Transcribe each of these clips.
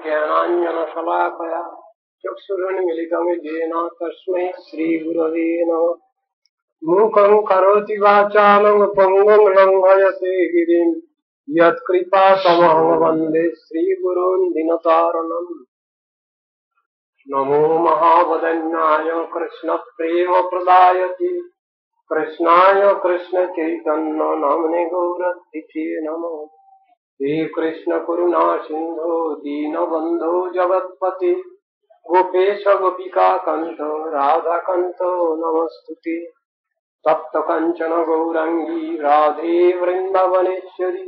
ज्ञानाञ्जनशलाकया चक्षुरुन्मीलितं येन तस्मै श्रीगुरवे नमः। मूकं करोति वाचालं पङ्गुं लङ्घयते गिरिं यत्कृपातमहं वन्दे श्रीगुरून् दीनतारिणम्। नमो महावदन्याय कृष्णप्रेमप्रदायते कृष्णाय कृष्णचैतन्य नाम्ने गौरतिथे नमः। हे कृष्ण करुणा सिंधो दीनबंधो जगत्पते गोपेश गोपिका कंठ राधा कंठ नमस्तुते। तप्त कंचन गौरंगी राधे वृंदावनेश्वरी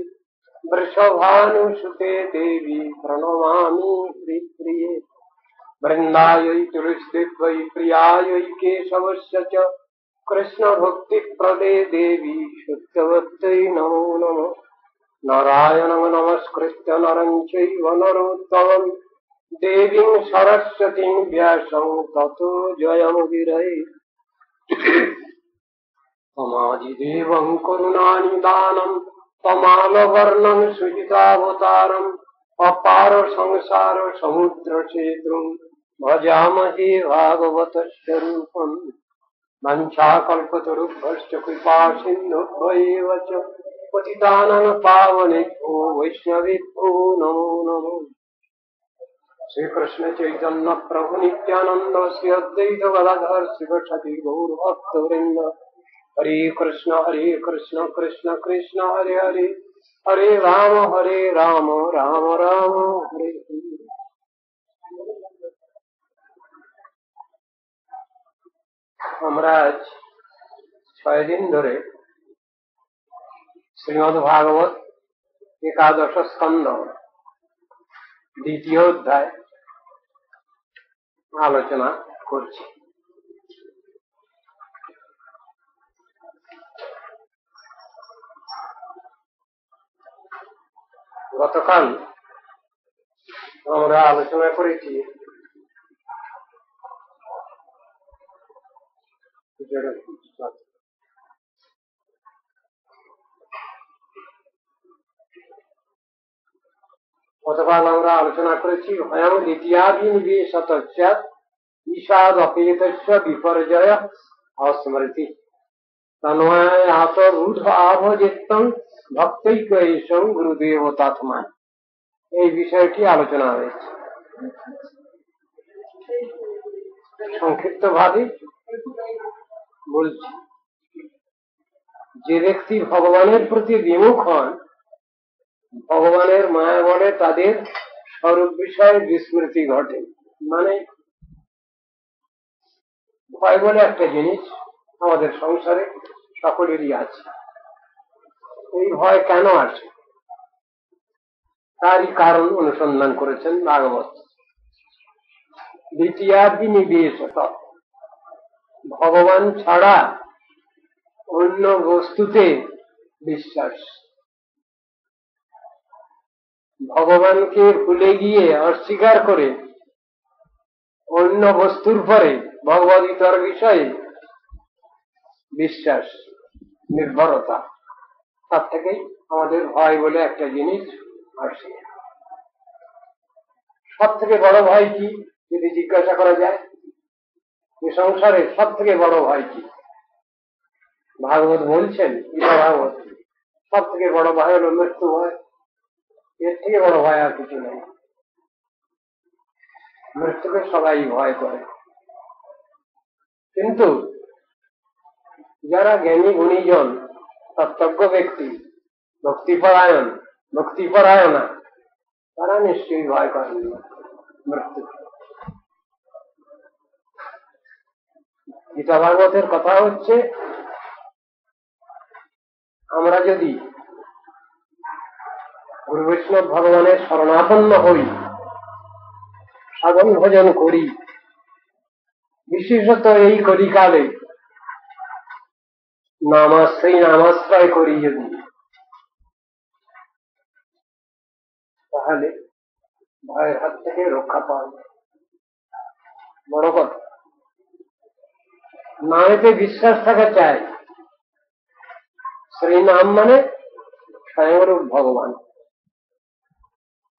वृषभानुसुते देवी प्रणमामि प्रिये। वृंदायै तुलसीवै प्रियायै केशवस्य च कृष्ण भक्ति प्रदे देवी शुद्धवत्यै नमो नमः। नारायणं नमस्कृत्य नरं चैव नरोत्तमं देवीं सरस्वतीं व्यासं ततो जयमुदीरये। तमादिदेवं करुणानिधानं तमालवर्णं सुजितावतारम् अपार संसार समुद्रसेतुं भजामहे भागवतस्वरूपम्। वंशाकल्पतरुभ्यश्च कृपा सिन्धुभ्यैव च पतितानां पावनेभ्यो वैष्णवेभ्यो नमो नमः। श्री कृष्ण चैतन्य प्रभु नित्यानंद श्री अद्वैत गदाधर शिवसति गौर भक्तवृंद। हरे कृष्ण कृष्ण कृष्ण हरे हरे हरे राम राम राम हरे हरे। আমরা আজ 6 দিন ধরে শ্রীমদ্ ভাগবত একাদশ স্কন্ধ দ্বিতীয় অধ্যায় আলোচনা করছি। গতকাল আমরা আলোচনা করেছি ভয়ং দ্বিতীয়াভিনিবেশত স্যাৎ ঈশাদ অপেতস্য বিপর্যয় অস্মৃতি তন্ময়াত রূঢ় আভজেত্তং ভক্তৈকৈশং গুরুদেব তৎমা। এই বিষয়টি আলোচনা হয়েছে। সংক্ষিপ্ত ভাবে বলছি, যে ব্যক্তি ভগবানের প্রতি বিমুখ হন, ভগবানের মায়া বলে তাদের স্বরূপ বিষয়ে বিস্মৃতি ঘটে। মানে ভয় বলে একটা জিনিস আমাদের সংসারে সকলেরই আছে। এই ভয় কেন আসে তারই কারণ অনুসন্ধান করেছেন ভাগবত। দ্বিতীয়াভিনিবেশত, ভগবান ছাড়া অন্য বস্তুতে বিশ্বাস। ভগবানকে ভুলে গিয়ে অস্বীকার করে অন্য বস্তুর পরে ভগবদ্গীতার বিষয়ে বিশ্বাস নির্ভরতা, তার থেকেই আমাদের ভয় বলে একটা জিনিস আসে। সব থেকে বড় ভয় কি যদি জিজ্ঞাসা করা যায়, এই সংসারে সব থেকে বড় ভয় কি? ভাগবত বলছেন, গীতা ভাগবত, সব থেকে বড় ভয় হলো মৃত্যু ভয়। এর থেকে বড় ভয় আর কিছু নেই। মৃত্যুকে সবাই ভয় করে, কিন্তু যারা জ্ঞানী গুণীজন তত্ত্বজ্ঞ ব্যক্তি ভক্তিপরায়ণা তারা নিশ্চয়ই ভয় করেন না মৃত্যু। গীতা ভাগবতের কথা হচ্ছে, আমরা যদি গুরু বৈষ্ণব ভগবানের শরণাপন্ন হই, সাধন ভজন করি, বিশেষত এই কলিকালে নামাশ্রয় করি যদি, তাহলে ভয়ের হাত থেকে রক্ষা পাওয়া যায়। বড় কথা, নামেতে বিশ্বাস থাকা চাই। শ্রী নাম মানে স্বয়ংরূপ ভগবান।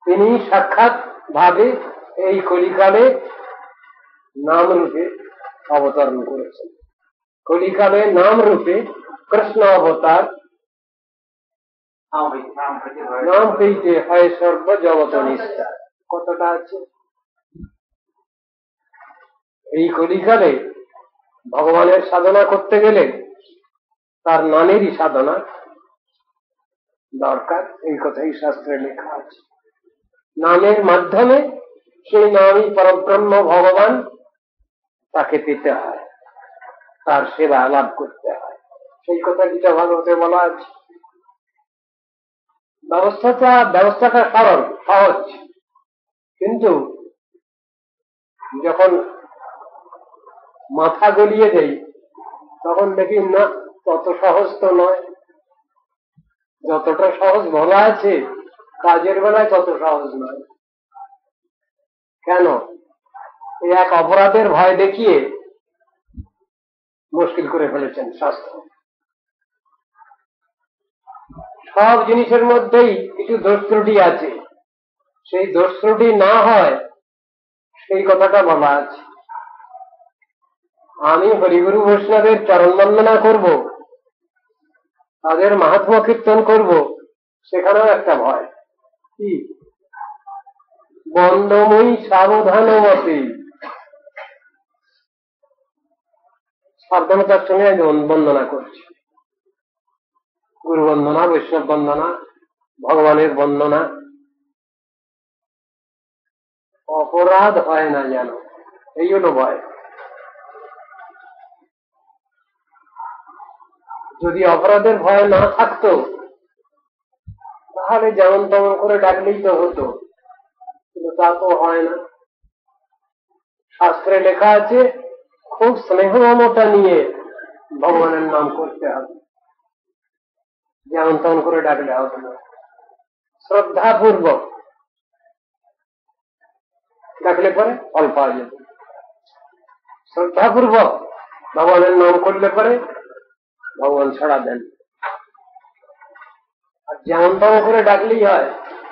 তিনি সাক্ষাৎ ভাবে এই কলিকালে নাম রূপে অবতরণ করেছেন। কলিকালে নাম রূপে কৃষ্ণ অবতার, নাম হইতে হয় সর্বজগত নিষ্ঠা। কতটা আছে এই কলিকালে ভগবানের সাধনা করতে গেলে তার নামেরই সাধনা দরকার, এই কথাই শাস্ত্রে লেখা আছে। নামের মাধ্যমে সেই নামই পরব্রহ্ম ভগবান, তাকে পেতে হয়, তার সেবা লাভ করতে হয়, সেই কথা গীতা ভাগবতে বলা আছে। ব্যবস্থাটা সরল সহজ, কিন্তু যখন মাথা গলিয়ে দেই তখন দেখি না, তত সহজ তো নয়। যতটা সহজ বলা আছে কাজের বেলায় তত সহজ নয়। কেন? এই এক অপরাধের ভয় দেখিয়ে মুশকিল করে ফেলেছেন শাস্ত্র। সব জিনিসের মধ্যেই কিছু দোষ ত্রুটি আছে, সেই দোষ ত্রুটি না হয় সেই কথাটা বলা আছে। আমি হরিগুরু বৈষ্ণবের চরণ বন্দনা করব, তাদের মাহাত্ম্য কীর্তন করব, সেখানেও একটা ভয়। কি? বন্দময়ী সাবধানবতী, সাবধানতার সঙ্গে আমি বন্দনা করছি। গুরু বন্দনা, বৈষ্ণব বন্দনা, ভগবানের বন্দনা, অপরাধ হয় না যেন, এই হলো ভয়। যদি অপরাধের ভয় না থাকতো তাহলে যেমন তেমন করে ডাকলেই তো হতো, কিন্তু তা তো হয় না। শাস্ত্রে লেখা আছে খুব স্নেহ মমতা নিয়ে ভগবানের নাম করতে হবে, যেমন তেমন করে ডাকলে হবে না। শ্রদ্ধাপূর্বক ডাকলে পরে ফল পাওয়া যেত। শ্রদ্ধাপূর্বক ভগবানের নাম করলে পরে ভগবান ছাড়া দেন। আর যেমন তেমন করে ডাকলেই হয়,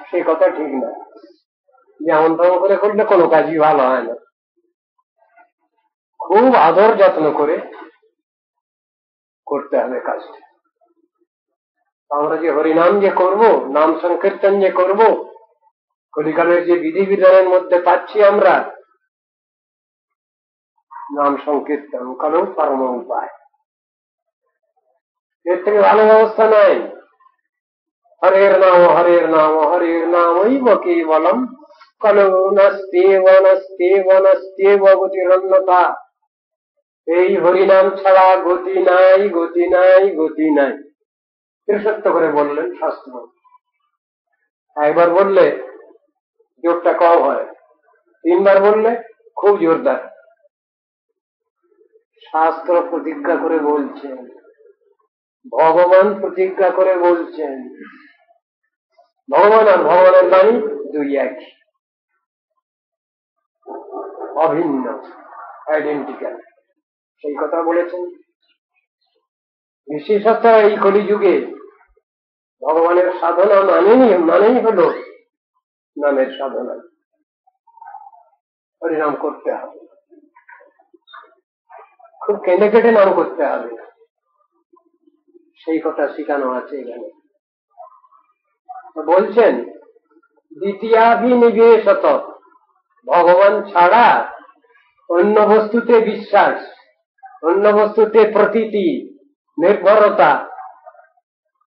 সেই কথা ঠিক না। যেমন তেমন করে করলে কোনো কাজই ভালো হয় না। খুব আদর যত্ন করে করতে হবে কাজটা। আমরা যে হরিনাম যে করব, নাম সংকীর্তন যে করব, কলিকালের যে বিধি বিধানের মধ্যে পাচ্ছি আমরা, নাম সংকীর্তন কারণ পরম উপায়, এর থেকে ভালো ব্যবস্থা নাই। হরের নাম হরের নাম হরের নামৈব কেবলম কলো নাস্তেব নাস্তেব নাস্তেব গতিরন্যতা। এই হরিনাম ছাড়া গতি নাই, গতি নাই, গতি নাই। সত্য করে বললেন শাস্ত্র। একবার বললে জোরটা কম হয়, তিনবার বললে খুব জোরদার। শাস্ত্র প্রতিজ্ঞা করে বলছেন, ভগবান প্রতিজ্ঞা করে বলছেন, ভগবান আর ভগবানের বাণী দুই এক, অভিন্ন, আইডেন্টিক্যাল, সেই কথা বলেছেন। বিশেষত এই কলিযুগে ভগবানের সাধনা মানেই হলো নামের সাধনা। হরিনাম করতে হবে, খুব কেঁদে কেটে নাম করতে হবে, সেই কথা শিখানো আছে এখানে। বলছেন দ্বিতীয়াভিনিবেশত, ভগবান ছাড়া অন্য বস্তুতে বিশ্বাস, অন্য বস্তুতে প্রতীতি, নির্ভরতা,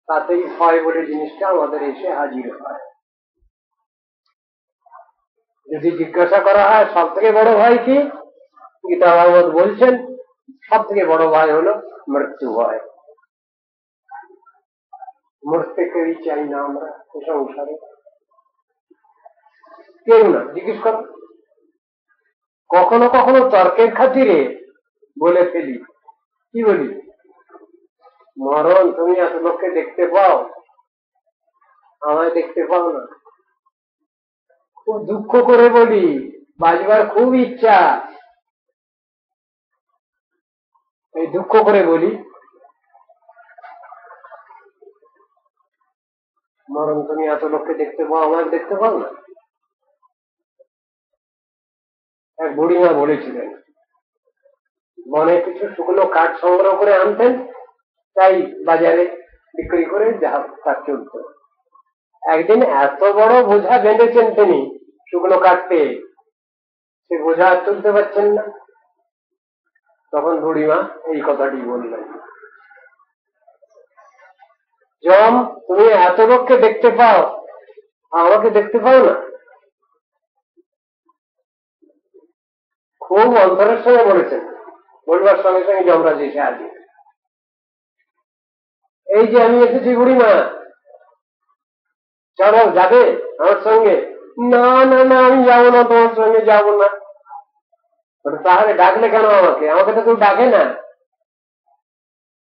তাতেই ভয় বলে জিনিসটা আমাদের এসে হাজির হয়। যদি জিজ্ঞাসা করা হয় সব থেকে বড় ভয় কি, গীতা ভাগবত বলছেন সব থেকে বড় ভয় হলো মৃত্যু ভয়। মরতে কেউই চাই না আমরা সংসারে, কেউ না। জিজ্ঞেস করো, কখনো কখনো তর্কের খাতিরে বলে ফেলি, কি বলি, মরণ তুমি এত লোককে দেখতে পাও, আমায় দেখতে পাও না। খুব দুঃখ করে বলি, বাঁচবার খুব ইচ্ছা, এই দুঃখ করে বলি, মরণ তুমি এত লোককে দেখতে পাও, আমায় দেখতে পাও না। বুড়িমা বলেছিলেন বনে কিছু শুকনো কাঠ সংগ্রহ করে আনতেন, তাই বাজারে বিক্রি করে যা কাঠ চলত। একদিন এত বড় বোঝা বেঁধেছেন তিনি শুকনো কাঠ পেয়ে, সে বোঝা আর তুলতে পারছেন না। তখন বুড়িমা এই কথাটি বললেন, যম, তুমি এত লোককে দেখতে পাও, আমাকে দেখতে পাও না? খুব অন্তরের সঙ্গে বলেছেন, বলবার সঙ্গে সঙ্গে যমরাজ এসে হাজির। এই যে আমি এসেছি বুড়িমা, চলো যাবে আমার সঙ্গে? না না না, আমি যাবো না, তোমার সঙ্গে যাবো না। তাহলে ডাকলে কেন আমাকে? আমাকে তো কেউ ডাকে না,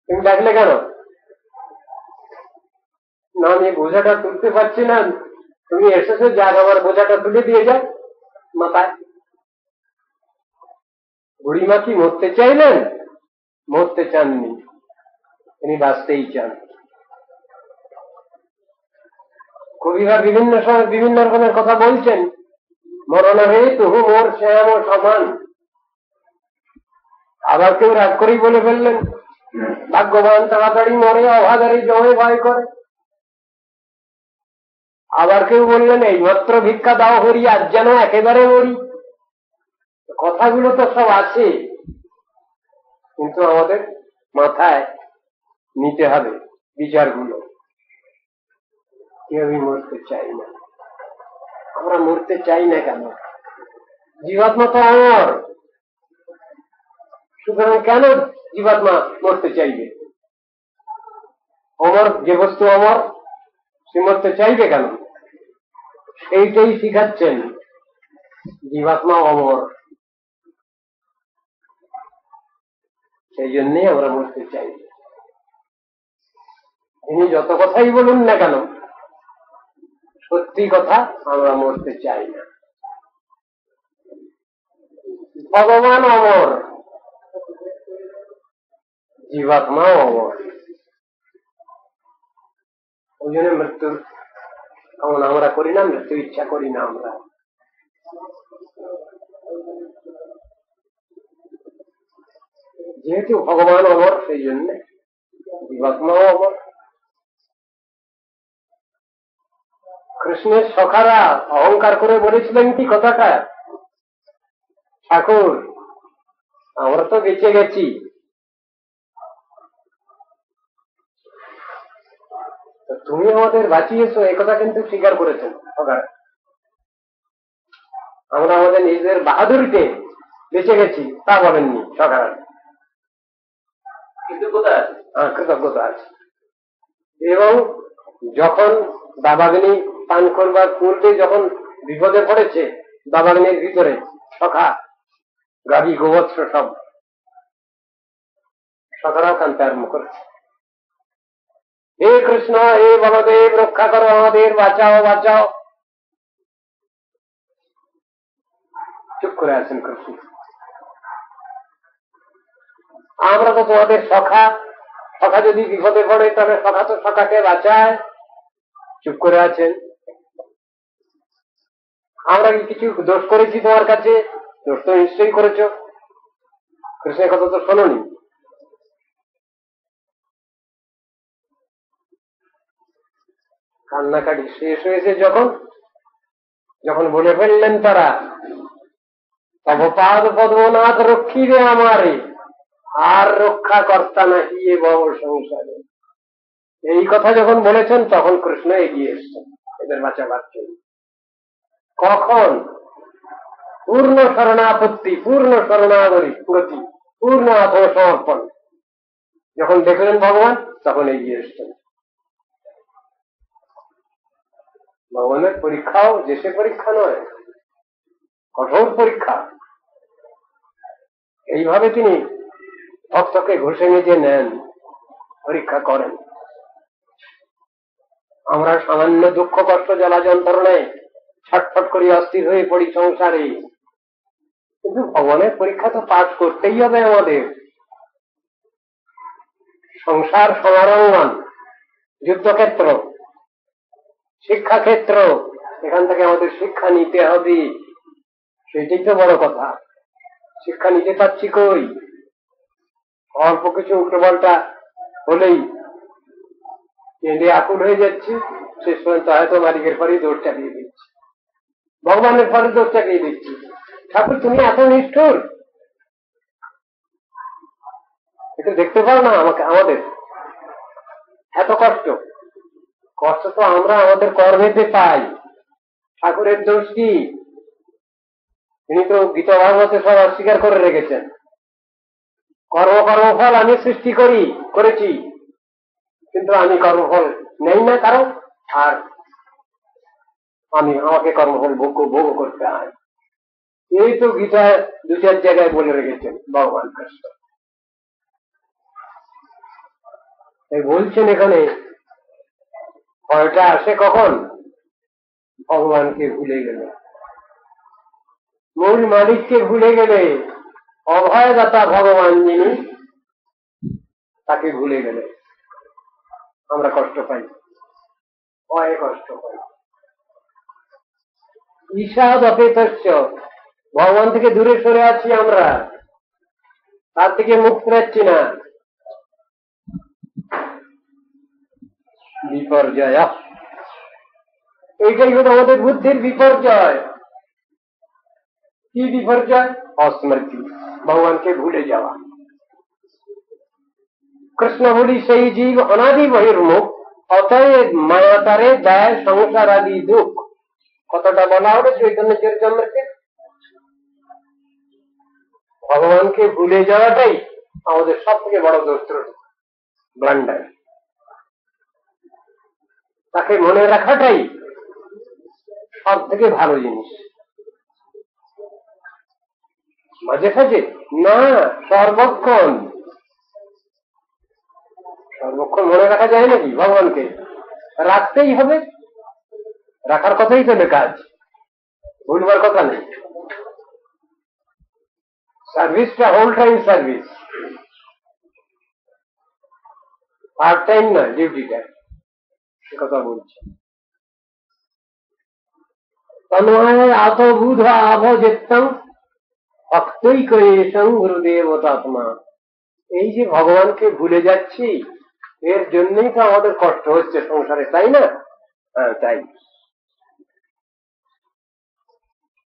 তুমি ডাকলে কেন? না, আমি বোঝাটা তুলতে পারছি না, তুমি এসেছো, যাক আমার বোঝাটা তুলে দিয়ে যাও মাথায়। বুড়িমা কি মরতে চাইলেন? মরতে চাননি, তিনি বাঁচতেই চান। কবিরা বিভিন্ন সময় বিভিন্ন রকমের কথা বলছেন, মরণ হে তহু মোর শ্যাম ও সমান। আবার কেউ রাগ করেই বলে ফেললেন, ভাগ্যবান তাড়াতাড়ি মরে, অভাগারী জমে ভয় করে। আবার কেউ বললেন, এই মাত্র ভিক্ষা দাও হরি, আজ যেন একেবারে মরি। কথাগুলো তো সব আছে, কিন্তু আমাদের মাথায় নিতে হবে বিচারগুলো। কেউই মরতে চাই না। আমরা মরতে চাই না কেন? জীবাত্মা তো অমর, সুতরাং কেন জীবাত্মা মরতে চাইবে? অমর যে বস্তু অমর, সে মরতে চাইবে কেন? সেইটাই শিখাচ্ছেন, জীবাত্মা অমর, সেই জন্যই আমরা মরতে চাই। তিনি যত কথাই বলুন না কেন, সত্যি কথা, আমরা মরতে চাই না। ভগবান অমর, জীবাত্মাও অমর, ওই জন্য মৃত্যুর কামনা আমরা করি না, মৃত্যুর ইচ্ছা করি না আমরা। যেহেতু ভগবান অমর, সেই জন্য জীবাত্মাও অমর। কৃষ্ণের সখারা অহংকার করে বলেছিলেন কি কথাটা, ঠাকুর আমরা তো বেঁচে গেছি, তুমি আমাদের বাঁচিয়েছো, এই কথা কিন্তু স্বীকার করেছেন সখারা। আমরা আমাদের নিজেদের বাহাদুরিতে বেঁচে গেছি তা বলেননি সখারা, কৃতজ্ঞতা আছে। এবং যখন দাবাগ্নি পান করবার পূর্বে যখন বিপদে পড়েছে, দাবাগ্নির ভিতরে সখা গাভী গোবৎস সব, সখারাও কানতে আরম্ভ করেছে, হে কৃষ্ণ, হে বলদেব, রক্ষা করো আমাদের, বাঁচাও বাঁচাও। চুপ করে আছেন কৃষ্ণ। আমরা তো তোমাদের সখা, সখা যদি বিপদে পড়ে তাহলে সখা তো সখাকে বাঁচায়, চুপ করে আছেন। আমরা কি কিছু দোষ করেছি তোমার কাছে? দোষ তো নিশ্চয়ই করেছ, কৃষ্ণের কথা তো শোনোনি। কান্নাকাটি শেষ হয়েছে যখন, যখন বলে ফেললেন তারা, তব পাদ পদ্মনাথ রক্ষী রে আমারে, আর রক্ষা কর্তা নাহি এ ভব সংসারে। এই কথা যখন বলেছেন তখন কৃষ্ণ এগিয়ে এসছেন এদের বাঁচাবার জন্য। কখন? পূর্ণ শরণাপত্তি, পূর্ণ শরণাগতি, পূর্ণ আত্মসমর্পণ যখন দেখলেন ভগবান, তখন এগিয়ে এসছেন। ভগবানের পরীক্ষাও যে সে পরীক্ষা নয়, কঠোর পরীক্ষা। এইভাবে তিনি ভক্তকে ঘষে নিজে নেন, পরীক্ষা করেন। আমরা সামান্য দুঃখ কষ্ট জ্বালা যন্ত্রণায় ছটফট করি, অস্থির হয়ে পড়ি সংসারে, কিন্তু ভগবানের পরীক্ষা তো পাস করতেই হবে আমাদের। সংসার সমারঙ্গন, যুদ্ধক্ষেত্র, শিক্ষাক্ষেত্র, এখান থেকে আমাদের শিক্ষা নিতে হবে, সেটাই তো বড় কথা। শিক্ষা নিতে পারছি কই? অল্প কিছু উল্টোপাল্টা হলেই কেঁদে আকুল হয়ে যাচ্ছি, শেষ পর্যন্ত হয়তো মালিকের পরেই দৌড় চালিয়ে দিচ্ছি, ভগবানের পরে দৌড় চালিয়ে দিচ্ছি। ঠাকুর তুমি এত নিষ্ঠুর, একটু দেখতে পাও না আমাকে, আমাদের এত কষ্ট। কষ্ট তো আমরা আমাদের কর্মেতে পাই, ঠাকুরের দোষ কি? তিনি তো গীতা ভাগবতে সব অস্বীকার করে রেখেছেন। কর্মফল আমি সৃষ্টি করেছি, কিন্তু আমি কর্মফল নেই না কারণ, আর আমাকে কর্মফল ভোগ করতে হয়। এই তো গীতায় 2-4 জায়গায় বলে রেখেছেন ভগবান কৃষ্ণ। বলছেন এখানে ফলটা আসে কখন? ভগবানকে ভুলে গেলে, মূল মালিককে ভুলে গেলে, অভয়দাতা ভগবান যিনি, তাকে ভুলে গেলে আমরা কষ্ট পাই, ভয়ে কষ্ট পাই। ঈশাদ অপেতস্য, ভগবান থেকে দূরে সরে আছি আমরা, তার থেকে মুখ ফেরাচ্ছি না। বিপর্যয়, এইটাই হলো আমাদের বুদ্ধির বিপর্যয়। কি বিপর্যয়? অস্মৃতি, ভগবানকে ভুলে যাওয়া। কৃষ্ণ বলি সেই জীব অনাদি বহির্মুখ, অতএব মায়া তারে দেয় সংসার আদি দুঃখ। কতটা বলা হবে চৈতন্য চরিতামৃতে। ভগবানকে ভুলে যাওয়াটাই আমাদের সব থেকে বড় দোষ, ব্লান্ডার। তাকে মনে রাখাটাই সব থেকে ভালো জিনিস। মাঝে সাঝে না, সর্বক্ষণ মনে রাখা যায় নাকি? ভগবানকে রাখতেই হবে, রাখার কথাই তো কাজ, ভুলবার কথা নেই। সার্ভিসটা whole time service, part time না, ডিউটিটা, কথা বলছে। তন্ময় আতবুধ আভজেত্তং ভক্তৈকয়েশং গুরুদেবতাত্মা। এই যে ভগবানকে ভুলে যাচ্ছি, এর জন্যই তো আমাদের কষ্ট হচ্ছে সংসারে, তাই না? হ্যাঁ, তাই।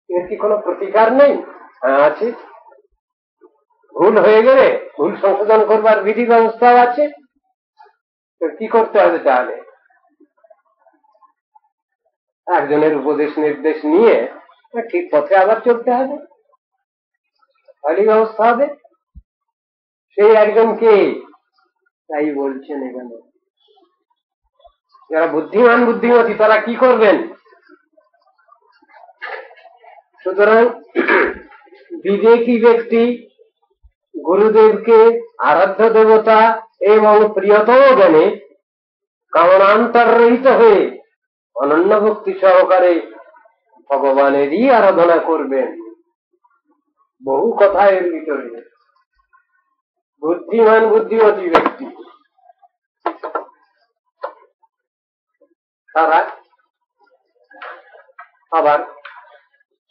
এর কি কোনো প্রতিকার নেই? হ্যাঁ, আছে। ভুল হয়ে গেলে ভুল সংশোধন করবার বিধি ব্যবস্থাও আছে। কি করতে হবে তাহলে? একজনের উপদেশ নির্দেশ নিয়ে ঠিক পথে আবার চলতে হবে, তাহলেই ব্যবস্থা হবে। সেই একজনকে তাই বলছেন এখানে, যারা বুদ্ধিমতী তারা কি করবেন? সুতরাং বিবেকী ব্যক্তি গুরুদেবকে আরাধ্য দেবতা এবং প্রিয়তম জ্ঞানে কামনান্তরহিত হয়ে অনন্য ভক্তি সহকারে ভগবানেরই আরাধনা করবেন। বহু কথা এর ভিতরে। বুদ্ধিমতী ব্যক্তি তারা আবার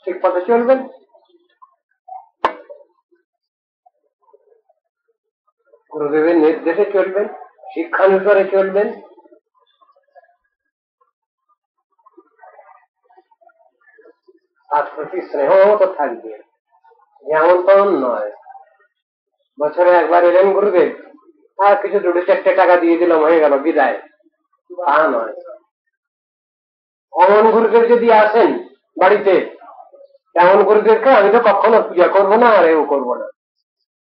ঠিক পথে চলবেন। গুরুদেবের নির্দেশে চলবেন, শিক্ষানুসারে চলবেন। তার প্রতি স্নেহ তো থাকবে, যেমন তেমন নয়। বছরে একবার এলেন গুরুদেব, আর কিছু 2-4 টাকা দিয়ে দিলাম, হয়ে গেল, বিদায়, তা নয়। অমন গুরুদেব যদি আসেন বাড়িতে, তেমন গুরুদেবকে আমি তো কখনো পূজা করবো না, আর এও করবো না,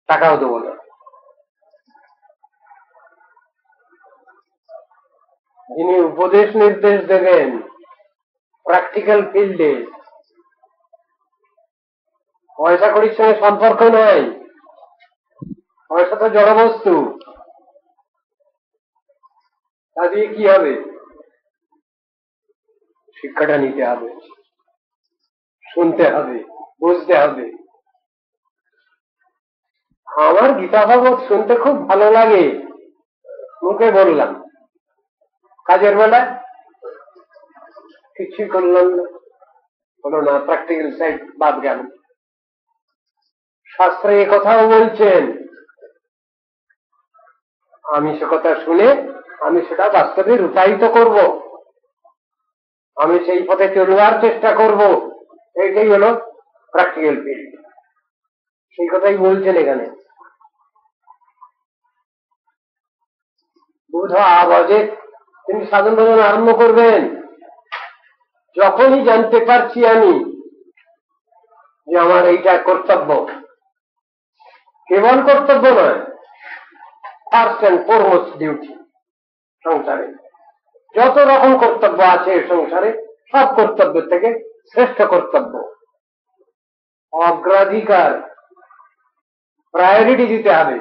টাকাও দেবো না। যিনি উপদেশ নির্দেশ দেবেন প্র্যাকটিক্যাল ফিল্ডে, পয়সা কড়ির সঙ্গে সম্পর্ক নাই, পয়সা তো জড় বস্তু, তা দিয়ে কি হবে? শিক্ষাটা নিতে হবে, শুনতে হবে, বুঝতে হবে। আমার গীতা ভাগবত শুনতে খুব ভালো লাগে, মুখে বললাম, কাজের বেলায় কিছুই করলাম না, হলো না, প্র্যাকটিক্যাল সাইড বাদ গেল। শাস্ত্রে এ কথাও বলছেন, আমি সে কথা শুনে আমি সেটা বাস্তবে রূপায়িত করব, আমি সেই পথে চলবার চেষ্টা করব। এইটাই হলো প্র্যাকটিক্যাল ফিল্ড। সেই কথাই বলছেন এখানে। বুধ আবাজে তিনি সাধন ভজন আরম্ভ করবেন। যখনই জানতে পারছি আমি যে আমার এইটা কর্তব্য, কেবল কর্তব্য নয়, ফার্স্ট অ্যান্ড ফরমোস্ট ডিউটি সংসারে যত রকম কর্তব্য আছে সংসারে, সব কর্তব্যের থেকে শ্রেষ্ঠ কর্তব্য, অগ্রাধিকার, প্রায়োরিটি দিতে হবে,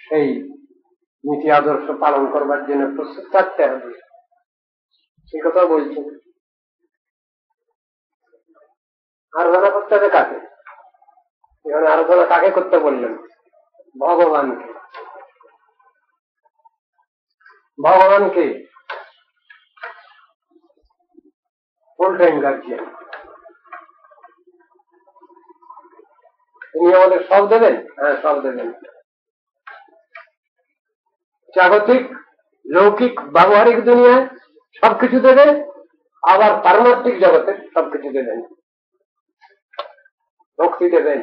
সেই নীতি আদর্শ পালন করবার জন্য প্রস্তুত থাকতে হবে। সেই কথা বলছেন। আরাধনা করতে হবে কাকে? এখানে আরাধনা কাকে করতে বললেন? ভগবানকে। ভগবানকে ফুল টাইম গার্জিয়ান, তিনি আমাদের সব দেবেন। হ্যাঁ, সব দেবেন। জাগতিক, লৌকিক, ব্যবহারিক দুনিয়ায় সবকিছু দেবেন, আবার পারমার্থিক জগতে সবকিছু দেবেন। ভক্তি দেবেন,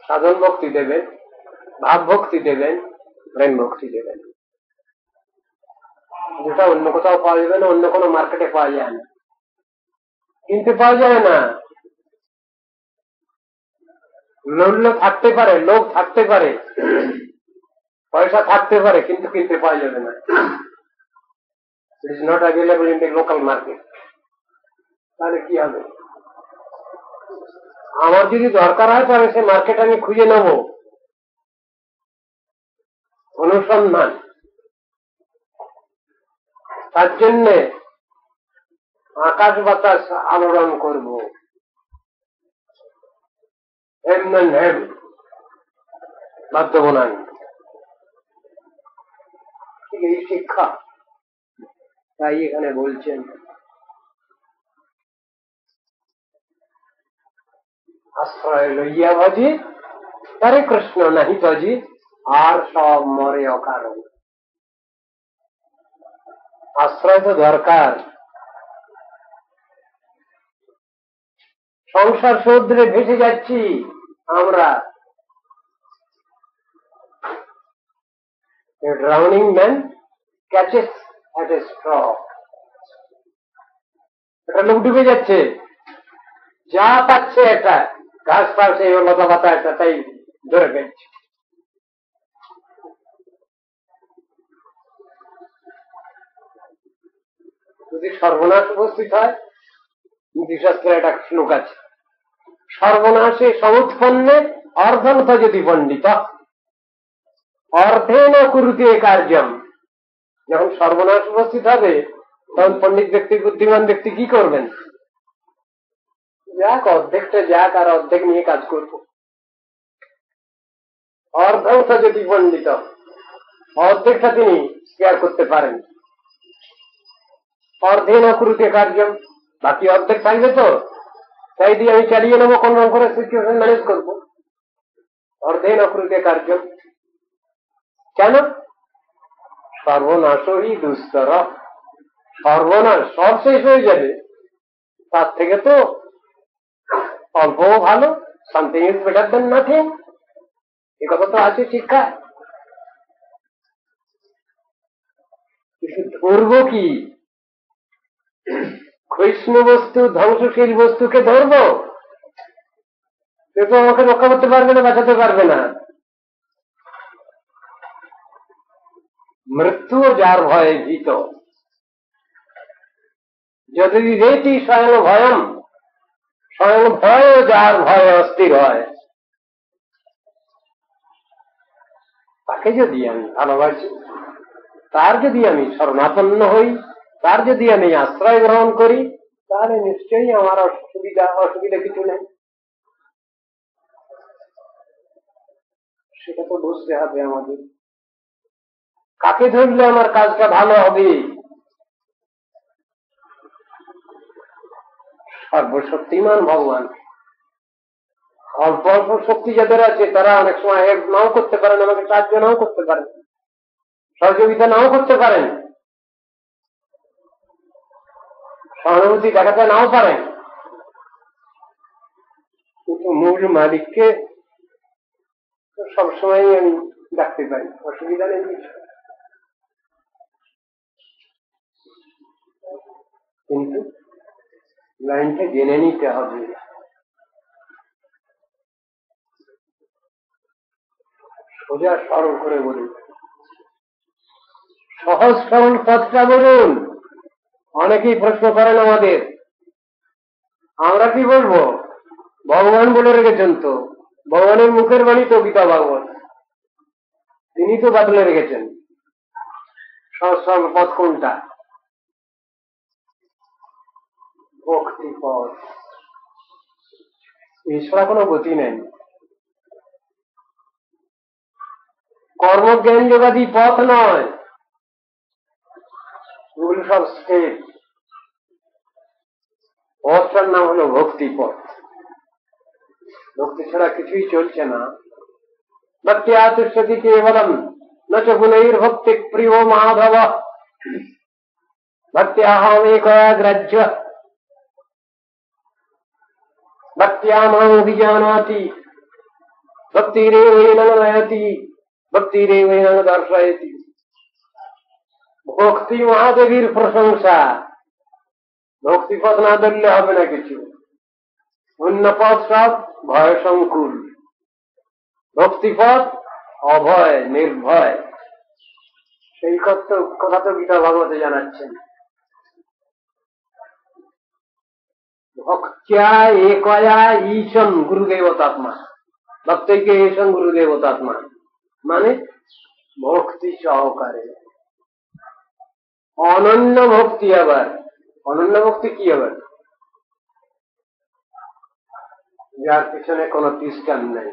সাধন ভক্তি দেবেন, ভাব ভক্তি দেবেন, প্রেম ভক্তি দেবেন, যেটা অন্য কোথাও পাওয়া যাবে না, অন্য কোনো মার্কেটে পাওয়া যায় না, কিনতে পাওয়া যায় না। মূল্য থাকতে পারে, লোক থাকতে পারে, পয়সা থাকতে পারে, কিন্তু কিনতে পাওয়া যাবে না। It is not available in the local market. তাহলে কি হবে? আমার যদি দরকার হয় তাহলে সে মার্কেট আমি খুঁজে নেব, অনুসন্ধান, তার জন্যে আকাশ বাতাস আলোড়ন করব, বাধ্য বোনান। এই শিক্ষা, তাই এখানে বলছেন আশ্রয় লইয়া ভজি, হরে কৃষ্ণ নাহি তজি, আর সব মরে অকারণ। আশ্রয় তো দরকার। সংসার সমুদ্রে ভেসে যাচ্ছি আমরা। A drowning man catches at a straw. একটা লোক ডুবে যাচ্ছে, যা পাচ্ছে একটা ঘাস পাচ্ছে, লতা পাতা একটা, তাই ধরে ফেলছে। যদি সর্বনাশ উপস্থিত হয়, নীতিশাস্ত্রে একটা শ্লোক আছে, সর্বনাশে সমুৎপন্নে অর্ধন্ত যদি পণ্ডিত অর্ধেন কুরুতে কার্যম। যখন সর্বনাশ উপস্থিত হবে, তখন পণ্ডিত ব্যক্তি, বুদ্ধিমান ব্যক্তি কি করবেন? যাক, অর্ধেকটা যাক, আর অর্ধেক নিয়ে কাজ করব। অর্ধাংশ যদি পণ্ডিত, অর্ধেকটা তিনি শেয়ার করতে পারেন। অর্ধেন কুরুতে কার্যম, বাকি অর্ধেক থাকবে তো, তাই দিয়ে আমি চালিয়ে নেবো, কোন রকম করে সিচুয়েশন ম্যানেজ করবো। অর্ধেন কুরুতে কার্যম। কেন? সর্বনাশই দুস্তর। সর্বনাশ, সব শেষ হয়ে যাবে, তার থেকে তো অল্প ভালো। Something is better than nothing, এ কথা তো আছে শিক্ষা। কিন্তু ধরব কি? ক্ষয়িষ্ণু বস্তু, ধ্বংসশীল বস্তুকে ধরব? সে তো আমাকে রক্ষা করতে পারবে না, বাঁচাতে পারবে না। মৃত্যুও যার ভয়ে ভীত, যদি রেতি স্বয়ং ভয়ম, স্বয়ং ভয় যার ভয়ে অস্থির হয়, তাকে যদি আমি ভালোবাসি, তার যদি আমি শরণাপন্ন হই, তার যদি আমি আশ্রয় গ্রহণ করি, তাহলে নিশ্চয়ই আমার অসুবিধা কিছু নেই। সেটা তো বুঝতে হবে আমাদের। কাকে ধরলে আমার কাজটা ভালো হবে? সর্বশক্তিমান ভগবান। অল্প অল্প শক্তি যাদের আছে তারা অনেক সময় হেল্প নাও করতে পারেন, আমাকে সাহায্য নাও করতে পারেন, সহযোগিতা নাও করতে পারেন, সহানুভূতি দেখাতে নাও পারেন, কিন্তু মূল মালিককে সবসময় আমি ডাকতে পারি, অসুবিধা নেই। কিন্তু লাইনটা জেনে নিতে হবে। সোজা সরল করে বলুন, সহজ সরল পথটা বলুন। অনেকেই প্রশ্ন করেন আমাদের, আমরা কি বলবো? ভগবান বলে রেখেছেন তো, ভগবানের মুখের বাণী তো গীতা ভাগবত, তিনি তো বাতলে রেখেছেন। সহজ সরল পথ কোনটা? ভক্তি পথ, এছাড়া কোনো গতি নেই। কর্মজ্ঞান যোগাদি পথ নয়, এগুলো সব স্টেপ। পথটার নাম হলো ভক্তি পথ। ভক্তি ছাড়া কিছুই চলছে না। ভক্তি আতুষ্যতি কেবলম ন চ গুণৈর ভক্তি প্রিয় মাধব ভক্ত্যাহম একগ্রাহ্য ভক্ত্যামাং অভিজানাতি ভক্তিরেবৈনং নয়তি ভক্তিরেবৈনং দর্শয়তি। ভক্তি মহাদেবীর প্রশংসা, ভক্তিপথ না ধরলে হবে না কিছু। অন্য পথ সব ভয় সংকুল, ভক্তিপথ অভয় নির্ভয়। সেই কথা তো গীতা ভাগবতে জানাচ্ছেন। ভক্ত্যা একয়া ঈশন গুরুদেবতাত্মা, ভক্তকে ঈশন গুরুদেবতাত্মা মানে ভক্তি সহকারে। অনন্য ভক্তি, আবার অনন্য ভক্তি কি? আবার যার পিছনে কোন খ্রিস্টান নেই।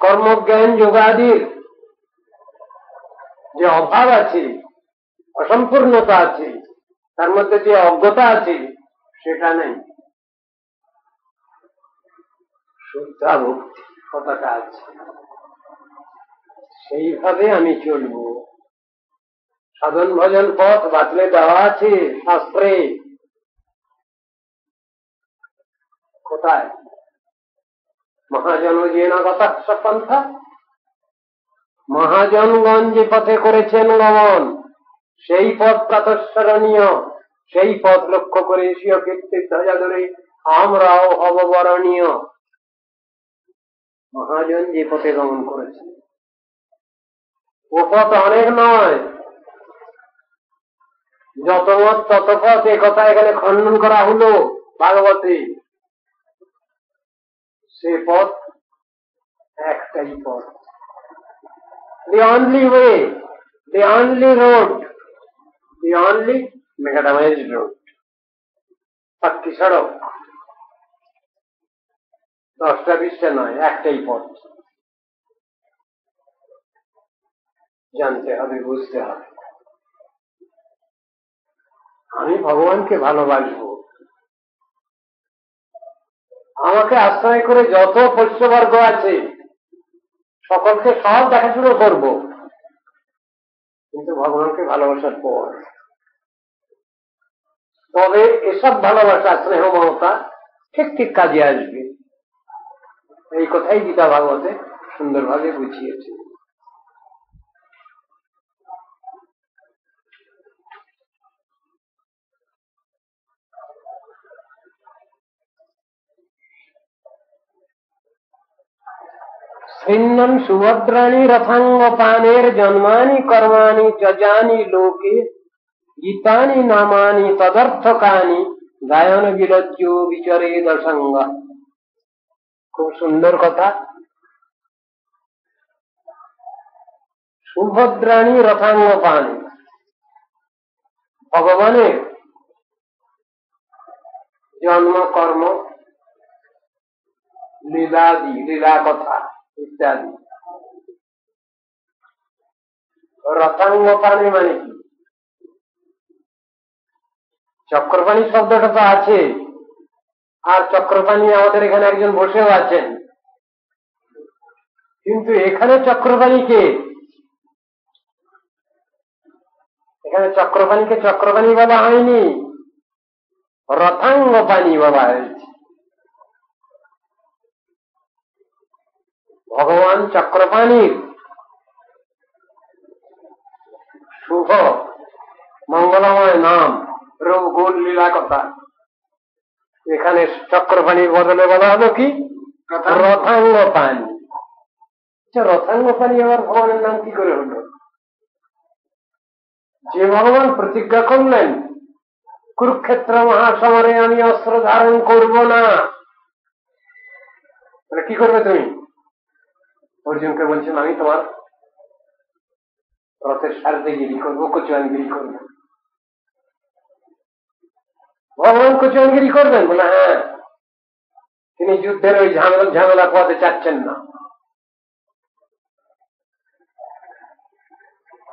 কর্মজ্ঞান যোগাদির যে অভাব আছে, অসম্পূর্ণতা আছে, তার মধ্যে যে অজ্ঞতা আছে সেটা নেই। শুদ্ধা ভক্তি কথাটা আছে, সেইভাবে আমি চলব। সাধন ভজন পথ বাতলে দেওয়া আছে শাস্ত্রে। কোথায়? মহাজন যে না গতাক্ষ পন্থা, মহাজনগণ যে পথে করেছেন গমন, সেই পথ প্রাতঃস্মরণীয়। সেই পথ লক্ষ্য করে এশীয় কীর্তির ধ্বজা ধরে আমরাও অববরণীয়। মহাজন যে পথে গমন করেছেন, ও পথ অনেক নয়, যত মত তত পথ, এ কথা এখানে খণ্ডন করা হলো ভাগবতে। সে পথ একটাই পথ, the only way, the only road, the only macadamized road, pakki সড়ক। 10টা 20টা নয়, একটাই পথ। জানতে হবে, বুঝতে হবে। আমি ভগবানকে ভালোবাসবো, আমাকে আশ্রয় করে যত পোষ্যবর্গ আছে সকলকে সব দেখাশুনো করব, কিন্তু ভগবানকে ভালোবাসার পর তবে এসব ভালোবাসা, স্নেহ, মমতা ঠিক ঠিক কাজে আসবে। এই কথাই গীতা ভাগবতে সুন্দরভাবে বুঝিয়েছে। শৃণ্বন সুভদ্রাণি রথাঙ্গ পানের জন্মানি কর্মাণি যজানি লোকে গীতানি নামানি তদর্থকানি গায়ন বিরজ্য বিচরে দশঙ্গ। খুব সুন্দর কথা। সুভদ্রাণি রথাঙ্গ পানি, ভগবানের জন্ম কর্ম লীলাদি, লীলা কথা ইত্যাদি। রথাঙ্গ পানি মানে কি? চক্রপাণি শব্দটা তো আছে, আর চক্রপাণি আমাদের এখানে একজন বসেও আছেন, কিন্তু এখানে চক্রপাণীকে, এখানে চক্রপাণীকে চক্রপাণী বলা হয়নি, রথাঙ্গ পানি বলা হয়েছে। ভগবান চক্রপাণীর শুভ মঙ্গলময় নাম রূপ গুণ লীলা কথা, এখানে চক্রপাণীর বদলে বলা হলো কি রথাঙ্গ পানি। রথাঙ্গ পানি আবার ভগবানের নাম কি করে হলো? যে ভগবান প্রতিজ্ঞা করলেন কুরুক্ষেত্র মহাসমরে আমি অস্ত্র ধারণ করব না, তাহলে কি করবে তুমি? অর্জুনকে বলছেন আমি তোমার রথের সারথিগিরি করবো, কচুয়ানগিরি করবো। ভগবান কচুয়ানগিরি করবেন? বলে হ্যাঁ, তিনি যুদ্ধের ওই ঝামেলা পথে চাচ্ছেন না,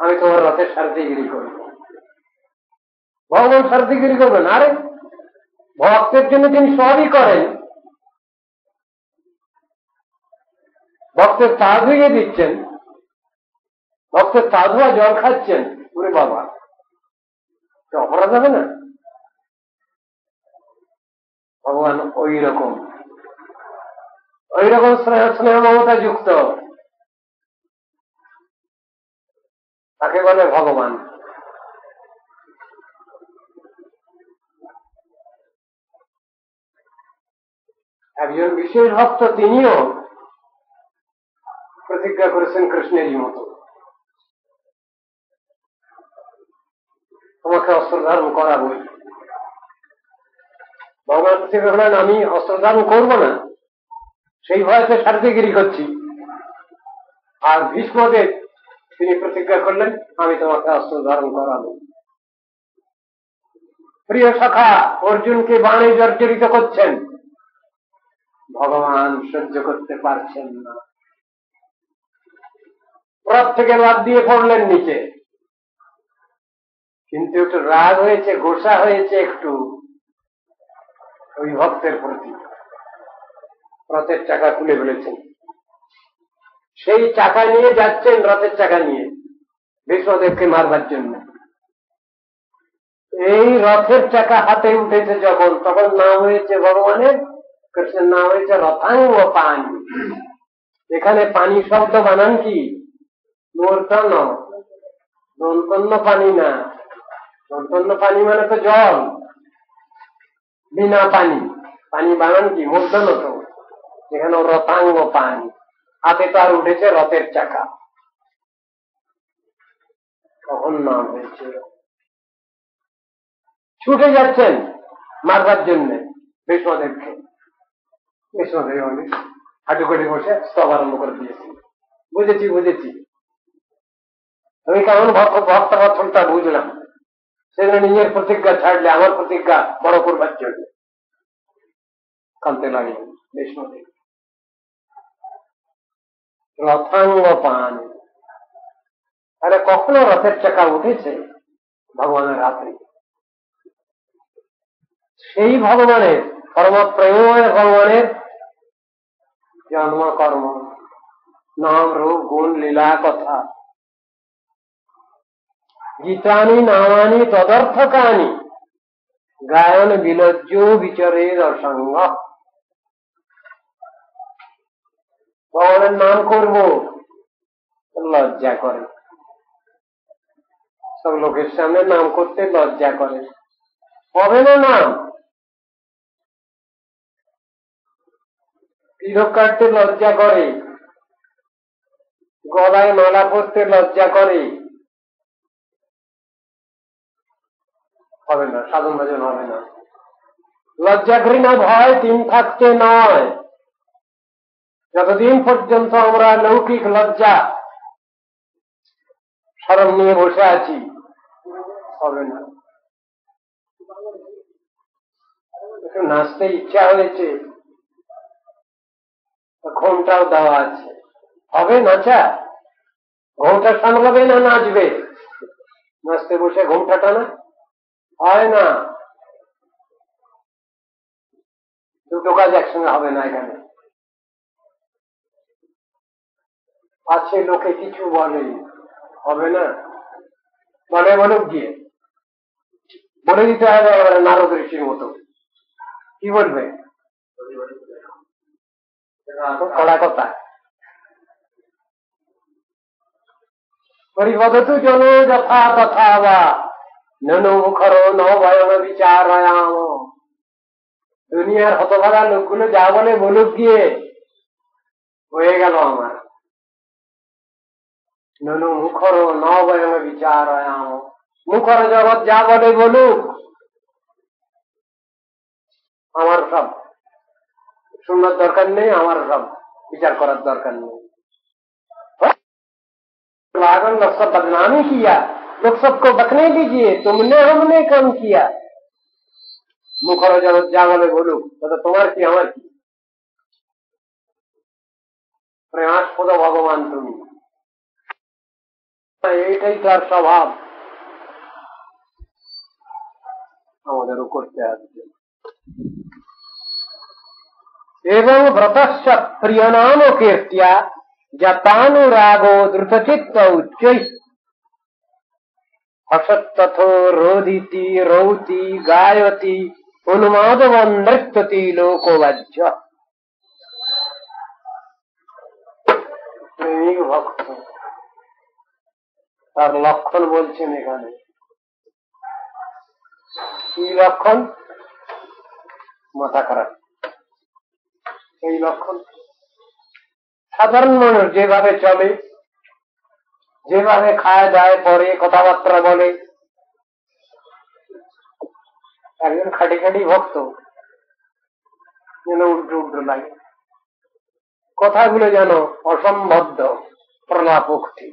আমি তোমার রথের সারথিগিরি করবো। ভগবান সারথিগিরি করবেন? আরে ভক্তের জন্য তিনি সবই করেন, ভক্তের পা ধুয়ে দিচ্ছেন, ভক্তের পা ধোয়া জল খাচ্ছেন, ওরে বাবা, অপরাধ হবে না? ভগবান ওই রকম স্নেহ মমতা যুক্ত, তাকে বলে ভগবান। একজন বিশেষ ভক্ত তিনিও প্রতিজ্ঞা করেছেন কৃষ্ণেরই মতো, তোমাকে অস্ত্র ধারণ করাবই। ভগবান প্রতিজ্ঞা করলেন আমি অস্ত্র ধারণ করবো না, সেই ভয়তে সারথিগিরি করছি। আর ভীষ্মদেব তিনি প্রতিজ্ঞা করলেন আমি তোমাকে অস্ত্র ধারণ করাবো। প্রিয় সখা অর্জুনকে বাণে জর্জরিত করছেন, ভগবান সহ্য করতে পারছেন না, রথ থেকে লাফ দিয়ে পড়লেন নিচে। কিন্তু একটু রাগ হয়েছে, গোসা হয়েছে একটু ওই ভক্তের প্রতি, রথের চাকা খুলে ফেলেছেন, সেই চাকা নিয়ে যাচ্ছেন, রথের চাকা নিয়ে ভীষ্মদেবকে মারবার জন্য। এই রথের চাকা হাতে উঠেছে যখন, তখন নাম হয়েছে ভগবানের, কৃষ্ণের নাম হয়েছে রথাঙ্গ পানি। এখানে পানি শব্দ বানান কি মূর্ধন্য, দন্তন্য পানি না। দন্তন্য পানি মানে তো জল, বিনা পানি, পানি বানান কি মূর্ধন্য, তো এখানে রথাঙ্গ পানি, হাতে তার উঠেছে রথের চাকা, তখন নাম হয়েছে। ছুটে যাচ্ছেন মারবার জন্য ভীষ্মদেবকে, ভীষ্মদেব হাঁটু করে বসে স্তব আরম্ভ করে দিয়েছি, বুঝেছি বুঝেছি, আমি কেমন ভক্তবৎসলটা বুঝলাম, সেজন্য নিজের প্রতিজ্ঞা ছাড়লে আমার প্রতিজ্ঞা বড় করবার জন্য কাঁদতে লাগলেন ভীষ্মদেব। রথাঙ্গ পান, আরে কখনো রথের চাকা উঠেছে ভগবানের হাতে, সেই ভগবানের পরম প্রেমময় ভগবানের জন্ম কর্ম নাম রূপ গুণ লীলা কথা, গীতানি নামানি তদর্থকানি গায়ন বিলজ্জ বিচরের অসঙ্গ। ভগবানের নাম করব লজ্জা করে, সব লোকের সামনে নাম করতে লজ্জা করে, হবে না নাম, তিলক কাটতে লজ্জা করে, গলায় মালা পরতে লজ্জা করে, হবে না, সাধন ভজন হবে না। লজ্জা ঘৃণা ভয় তিন থাকতে নয়, যতদিন পর্যন্ত আমরা লৌকিক লজ্জা শরম নিয়ে বসে আছি হবে না। একটু নাচতে ইচ্ছা হয়েছে, ঘোমটাও দেওয়া আছে, হবে নাচা? ঘোমটা সামলাবে না নাচবে? নাচতে বসে ঘোমটা টানা হয় না, দুটো কাজ একসঙ্গে হবে না। এখানে আছে লোকে কিছু বলে, হবে না। বলে বলুক গিয়ে বলে দিতে হবে নারদ ঋষির মতো। কি বলবে? কড়া কথা। পরিবদতু জন যথা তথা বা ননু মুখর নয়ন বিচারায়াম। দুনিয়ার হতভাগা লোকগুলো যা বলে বলুক গিয়ে, হয়ে গেল আমার। ননু মুখর নয়ন বিচারায়াম। মুখর জগৎ যা বলে বলুক, আমার সব শুনবার দরকার নেই, আমার সব বিচার করার দরকার নেই। लागन लोग सब बदनामी किया, लोग सबको बकने दीजिए, तुमने हमने काम किया। मुखर जगत जा बोले बोलूक, तो तुम्हार की আমার কি? প্রেমাস্পদ ভগবান তুমি, এইটাই তার স্বভাব, আমাদেরও করতে আসবে। এবং ব্রতস্য প্রিয় নাম কীর্তিয়া যতানুরাগো দ্রুতচিত্ত উচ্চ হসত্তথো রোদিতি রৌতি গায়তি উন্মাদবন নৃত্যতি লোকবাহ্য। প্রেমিক ভক্ত তার লক্ষণ বলছেন এখানে। কি লক্ষণ? মাথা খারাপ, এই লক্ষণ। সাধারণ মানুষ যেভাবে চলে, যেভাবে খায় দায় পরে কথাবার্তা বলে, একজন খাটি খাটি ভক্ত যেন উল্টো উল্টো লাগে, কথাগুলো যেন অসম্বদ্ধ, প্রলাপোক্তি,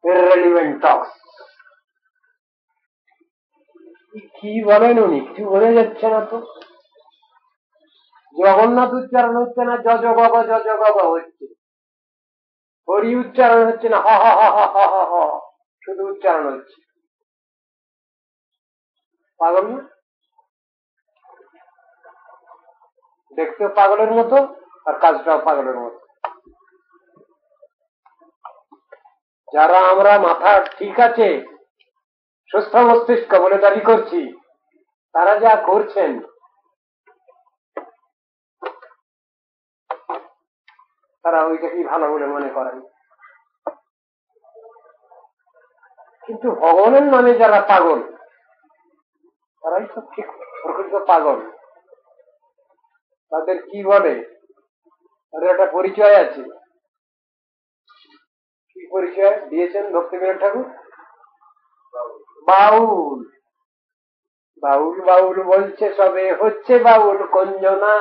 ইররেলিভেন্ট টক্স। কি বলেন উনি? কিছু বোঝা যাচ্ছে না তো। জগন্নাথ উচ্চারণ হচ্ছে না, যজ গগ হচ্ছে। হরি উচ্চারণ হচ্ছে না, হ হ হ হ হ হ, শুধু উচ্চারণ হচ্ছে। পাগল না? দেখতেও পাগলের মতো আর কাজটাও পাগলের মতো। যারা আমরা মাথা ঠিক আছে, সুস্থ মস্তিষ্ক বলে দাবি করছি, তারা যা করছেন তারা ওইটাকেই ভালো বলে মনে করেন। কিন্তু ভগবানের নামে যারা পাগল, তারাই তো ঠিক প্রকৃত পাগল। তাদের কি বলে? তাদের একটা পরিচয় আছে। কি পরিচয় দিয়েছেন ভক্তিবিনোদ ঠাকুর? বাউল। বাউল বাউল বলছে সবে, হচ্ছে বাউল কঞ্জনা।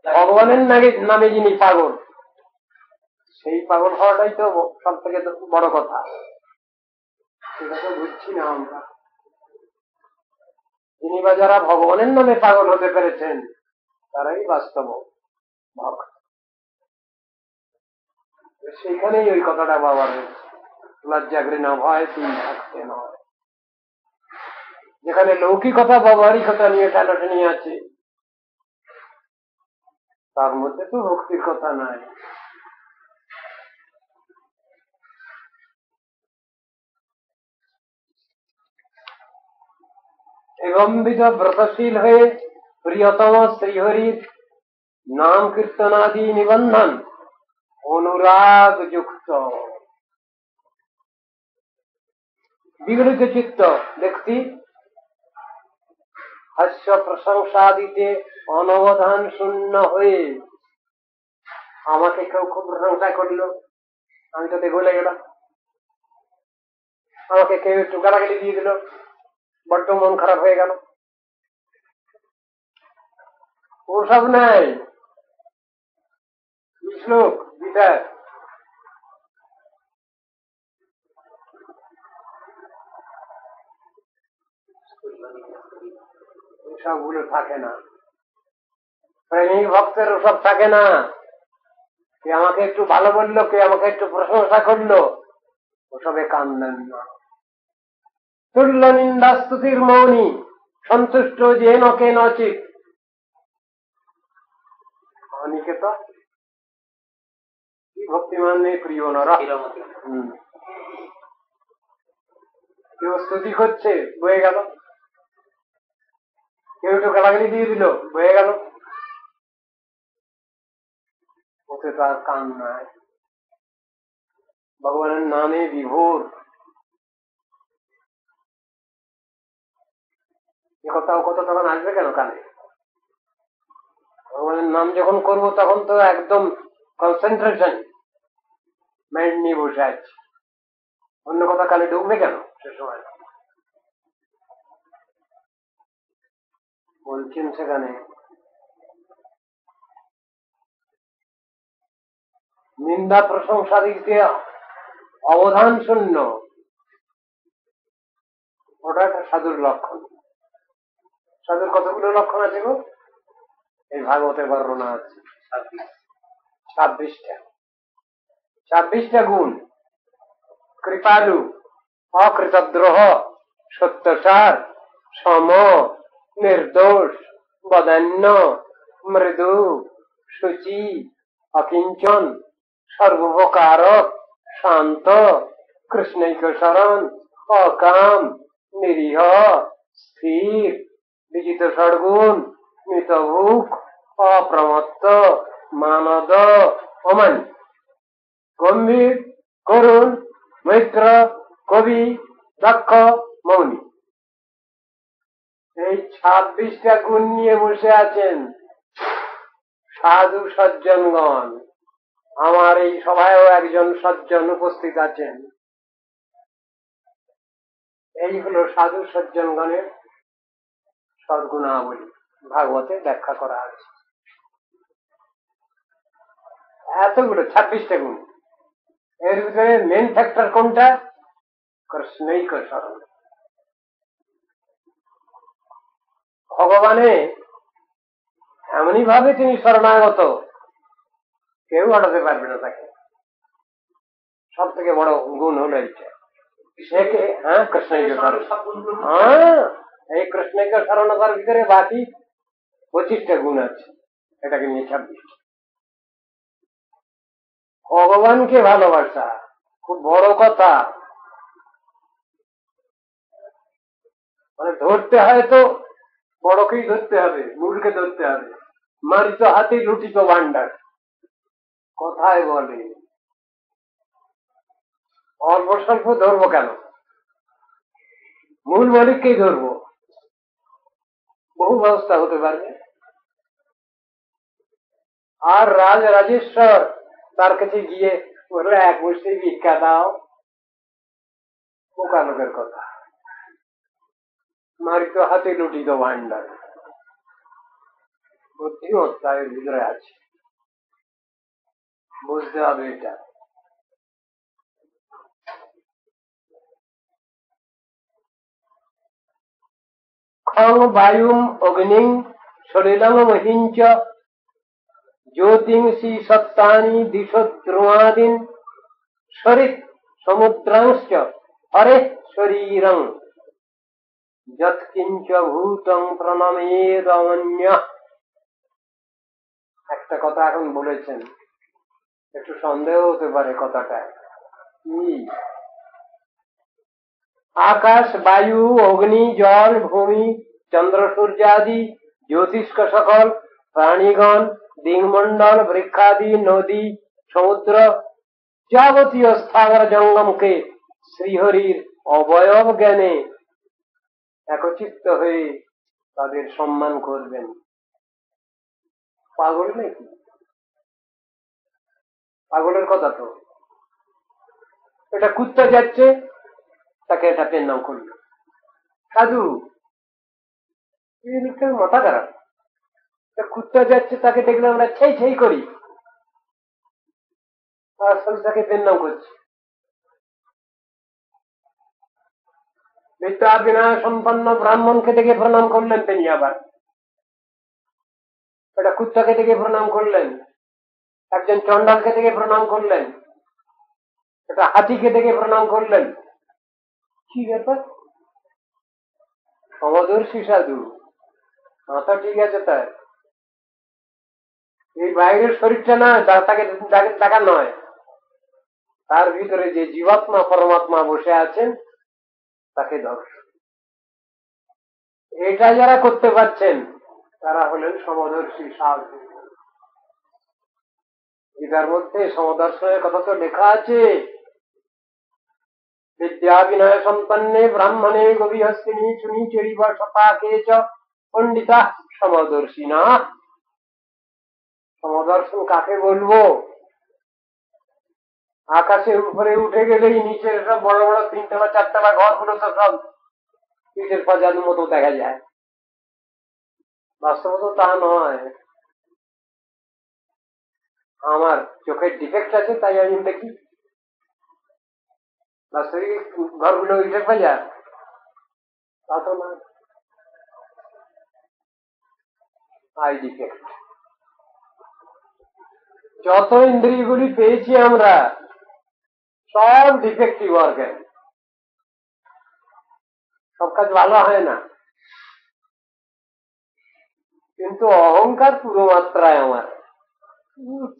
ভগবানের নামে যিনি পাগল, সেই পাগল হওয়াটাই তো সব থেকে বড় কথা। সেটা তো বুঝছি না আমরা। যিনি বা যারা ভগবানের নামে পাগল হতে পেরেছেন, তারাই বাস্তব ভক্ত। সেইখানেই ওই কথাটা বাবার হয়েছে, লজ্জা ঘৃণা ভয় তিন থাকতে নয়। যেখানে লৌকিকতা ব্যবহারিকতা নিয়ে টানাটানি আছে, তার মধ্যে তো ভক্তির কথা নাই। এবংবিধ ব্রতশীল হয়ে প্রিয়তম শ্রীহরির নাম কীর্তনাদি নিবন্ধন অনুরাগ যুক্ত বিগলিত চিত্ত ব্যক্তি হাস্য প্রশংসা দিতে অনবধান শূন্য হয়ে, আমাকে কেউ খুব প্রশংসা করলো, আমি তো ভুলে গেলাম। আমাকে কেউ একটু গালাগালি দিয়ে দিল, বড্ড মন খারাপ হয়ে গেল। ওসব নাই। শ্লোক গীতার ওসবগুলো থাকে না। প্রেমিক ভক্তের ওসব থাকে না। কে আমাকে একটু ভালো বললো, কে আমাকে একটু প্রশংসা করলো, ওসবে কান দেন না। তুল্য নিন্দা স্তুতির মৌনী, সন্তুষ্ট যে নকে নচিত অনিকেত কি ভক্তিমান নেই প্রিয় নরা। কেউ স্তুতি করছে, বয়ে গেল, কেউ একটু গালাগালি দিয়ে দিল, বয়ে গেল, ওতে তার কান নাই। ভগবানের নামে বিভোর। এ কথাও কত তখন আসবে কেন কানে? ভগবানের নাম যখন করবো তখন তো একদম কনসেন্ট্রেশন, মাইন্ড নিয়ে বসে আছে, অন্য কথা কানে ঢুকবে কেন সে সময়? বলছেন সেখানে নিন্দা প্রশংসা দিক দিয়ে অবধান শূন্য, ওটা একটা সাধুর লক্ষণ। সাধুর কতগুলো লক্ষণ আছে গো? এই ভাগবতের বর্ণনা আছে 26টা গুণ। কৃপালু, অকৃতদ্রোহ, সত্যসার, সম, নির্দোষ, বদান্য, মৃদু, শুচি, অকিঞ্চন, সর্বোপকারক, শান্ত, কৃষ্ণৈক শরণ, অকাম, নিরীহ, স্থির, বিজিত ষড়গুণ, মিতভুক, অপ্রমত্ত, মানদ, অমান, গম্ভীর, করুণ, মৈত্র, কবি, দক্ষ, মৌনী। এই 26টা গুণ নিয়ে বসে আছেন সাধু সজ্জনগণ। আমার এই সভায়ও একজন সজ্জন উপস্থিত আছেন। এই হলো সাধু সজ্জনগণের সদ্গুণাবলী, ভাগবতে ব্যাখ্যা করা আছে। এতগুলো 26টা গুণ। এর ভিতরে মেন ফ্যাক্টর কোনটা? কৃষ্ণৈক শরণ। ভগবানে এমনই ভাবে তিনি শরণাগত, কেউ হটাতে পারবে না তাকে। সব থেকে বড় গুণ হলো এইটা। কৃষ্ণৈক শরণ। এই কৃষ্ণৈক শরণতার ভিতরে বাকি 25টা গুণ আছে, এটাকে নিয়ে 26। ভগবানকে ভালোবাসা খুব বড় কথা। মানে ধরতে হয় তো বড়কেই ধরতে হবে, মূলকে ধরতে হবে। মারিত হাতে লুটিত ভান্ডার কথায় বলে। অল্প স্বল্প ধরবো কেন? মূল মালিককেই ধরবো। বহু ব্যবস্থা হতে পারবে। আর রাজেশ্বর তার কাছে গিয়ে বললো এক মুষ্টি ভিক্ষা দাও, পোকা লোকের কথা। মারিত হাতে লুটিত ভান্ডার, বুদ্ধিমত্তা এর ভিতরে আছে, বুঝতে হবে এটা। খং বায়ুম অগ্নিং সলিলং মহিঞ্চ জ্যোতিংসি সত্তানি দিশো দ্রুমাদিন সরিত সমুদ্রাংশ্চ হরে শরীরং যৎকিঞ্চ ভূতং প্রণমেদমন্য। একটা কথা এখন বলেছেন, একটু সন্দেহ হতে পারে কথাটা কি? আকাশ, বায়ু, অগ্নি, জল, ভূমি, চন্দ্র, সূর্যাদি, জ্যোতিষ্ক সকল প্রাণীগণ, দিংমন্ডল, বৃক্ষাদি, নদী, সমুদ্র, যাবতীয় স্থাবর জঙ্গমকে শ্রীহরির অবয়ব জ্ঞানে একচিত্ত হয়ে তাদের সম্মান করবেন। পাগল নাকি? পাগলের কথা তো। এটা কুত্তা যাচ্ছে, তাকে এটা পেন নাম করলো সাধু। মাথা খারাপ। কুত্তা যাচ্ছে, তাকে দেখলে আমরা সেই সেই করি, আর তাকে পেন নাম করছি। বিদ্যা বিনয় সম্পন্ন ব্রাহ্মণকে দেখে প্রণাম করলেন তিনি, আবার এটা কুত্তাকে দেখে প্রণাম করলেন, একজন চন্ডালকে দেখে প্রণাম করলেন, এটা হাতিকে দেখে প্রণাম করলেন। কি ব্যাপার? সমদর্শী সাধু, মাথা ঠিক আছে তার, এই বাইরের শরীরটা না তাকে দেখা নয়, তার ভিতরে যে জীবাত্মা পরমাত্মা বসে আছেন তাকে দর্শন। এটা যারা করতে পারছেন তারা হলেন সমদর্শী সাধু। এটার মধ্যে সমদর্শনের কথা তো লেখা আছে, বিদ্যা বিনয় সম্পন্নে ব্রাহ্মণে গভীহস্তিনী শুনি চরিব শতাকে চ পণ্ডিতা সমদর্শিনা। সমদর্শন কাকে বলবো? আকাশের উপরে উঠে গেলেই নিচের সব বড় বড় 3তলা 4তলা ঘরগুলো তো সব পিঠের পাজার মতো দেখা যায়, বাস্তবত তা নয়। আমার চোখের ডিফেক্ট আছে তাই আমি দেখি, বাস্তবিক ঘরগুলো ইটের পাজার তা তো নয়, আই ডিফেক্ট। যত ইন্দ্রিয়গুলি পেয়েছি আমরা সব ডিফেক্টিভ অর্গান, সব কাজ ভালো হয় না, কিন্তু অহংকার পুরো মাত্রায় আমার,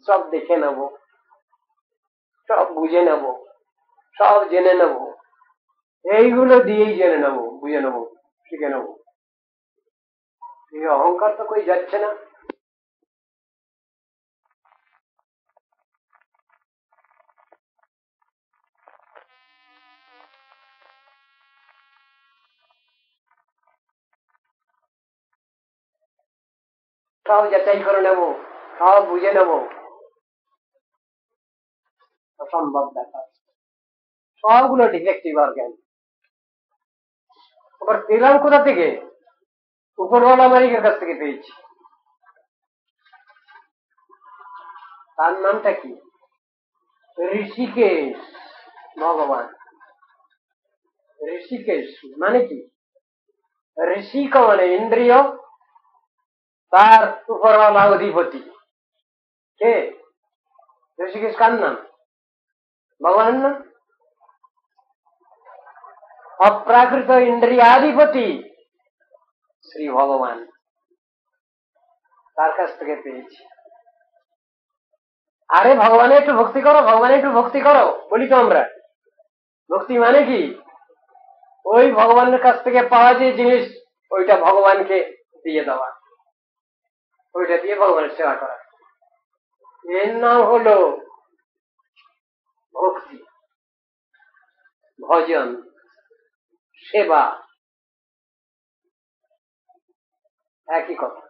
সব দেখে নেব, সব বুঝে নেব, সব জেনে নেব, এইগুলো দিয়েই জেনে নেব, বুঝে নেব, শিখে নেব। এই অহংকার তো কই যাচ্ছে না। সব যাচাই করে নেব, সব বুঝে নেব, অসম্ভব ব্যাপার। সবগুলো ডিফেক্টিভ অর্গান। আবার পেলাম কোথা থেকে? উপরওয়ালা মালিকের কাছ থেকে পেয়েছি। তার নামটা কি? ঋষিকেশ ভগবান। ঋষিকেশ মানে কি? ঋষিক মানে ইন্দ্রিয়, তার উপরওয়ালা অধিপতি কে? ঋষিকেশ কার নাম? ভগবানের নাম। অপ্রাকৃত ইন্দ্রিয়াধিপতি শ্রী ভগবান, তার কাছ থেকে পেয়েছি। আরে ভগবানের একটু ভক্তি করো, ভগবানের একটু ভক্তি করো বলি তো আমরা। ভক্তি মানে কি? ওই ভগবানের কাছ থেকে পাওয়া যে জিনিস ওইটা ভগবানকে দিয়ে দেওয়া, ওইটা দিয়ে ভগবানের সেবা করা, এর নাম হলো ভক্তি, ভজন, সেবা, একই কথা।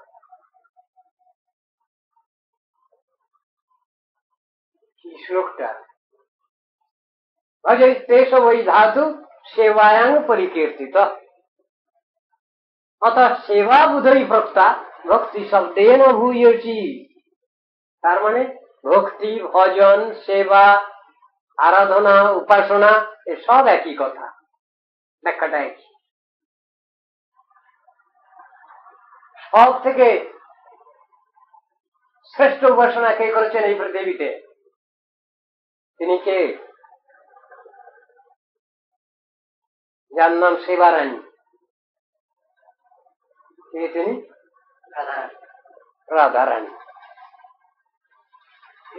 কি শ্লোকটা? ভজতে সবই ধাতু সেবায়াং পরিকীর্তিত, অর্থাৎ সেবা বুধই ভক্তা ভক্তি শব্দেন ভূয়সী। তার মানে ভক্তি, ভজন, সেবা, আরাধনা, উপাসনা এসব একই কথা, ব্যাখ্যাটা একই। সব থেকে শ্রেষ্ঠ উপাসনা কে করেছেন এই পৃথিবীতে? তিনি কে? যার নাম সেবারানী। কে তিনি? রাধারানী।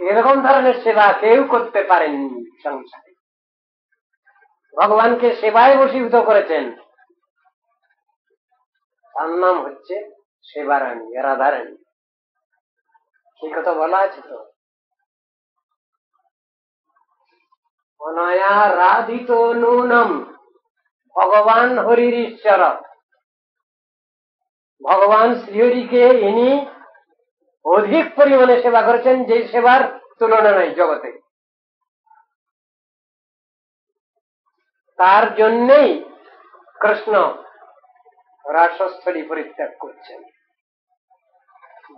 এরকম ধরনের সেবা কেউ করতে পারেননি সংসারে। ভগবানকে সেবায় বশীভূত করেছেন, তার নাম হচ্ছে সেবারানী, রাধারানী। সেই কথা বলা আছে তো, অনয়া রাধিত নূনম ভগবান হরির ঈশ্বর। ভগবান শ্রীহরিকে ইনি অধিক পরিমাণে সেবা করেছেন, যে সেবার তুলনা নাই জগতে। তার জন্যেই কৃষ্ণ রাসস্থলী পরিত্যাগ করছেন।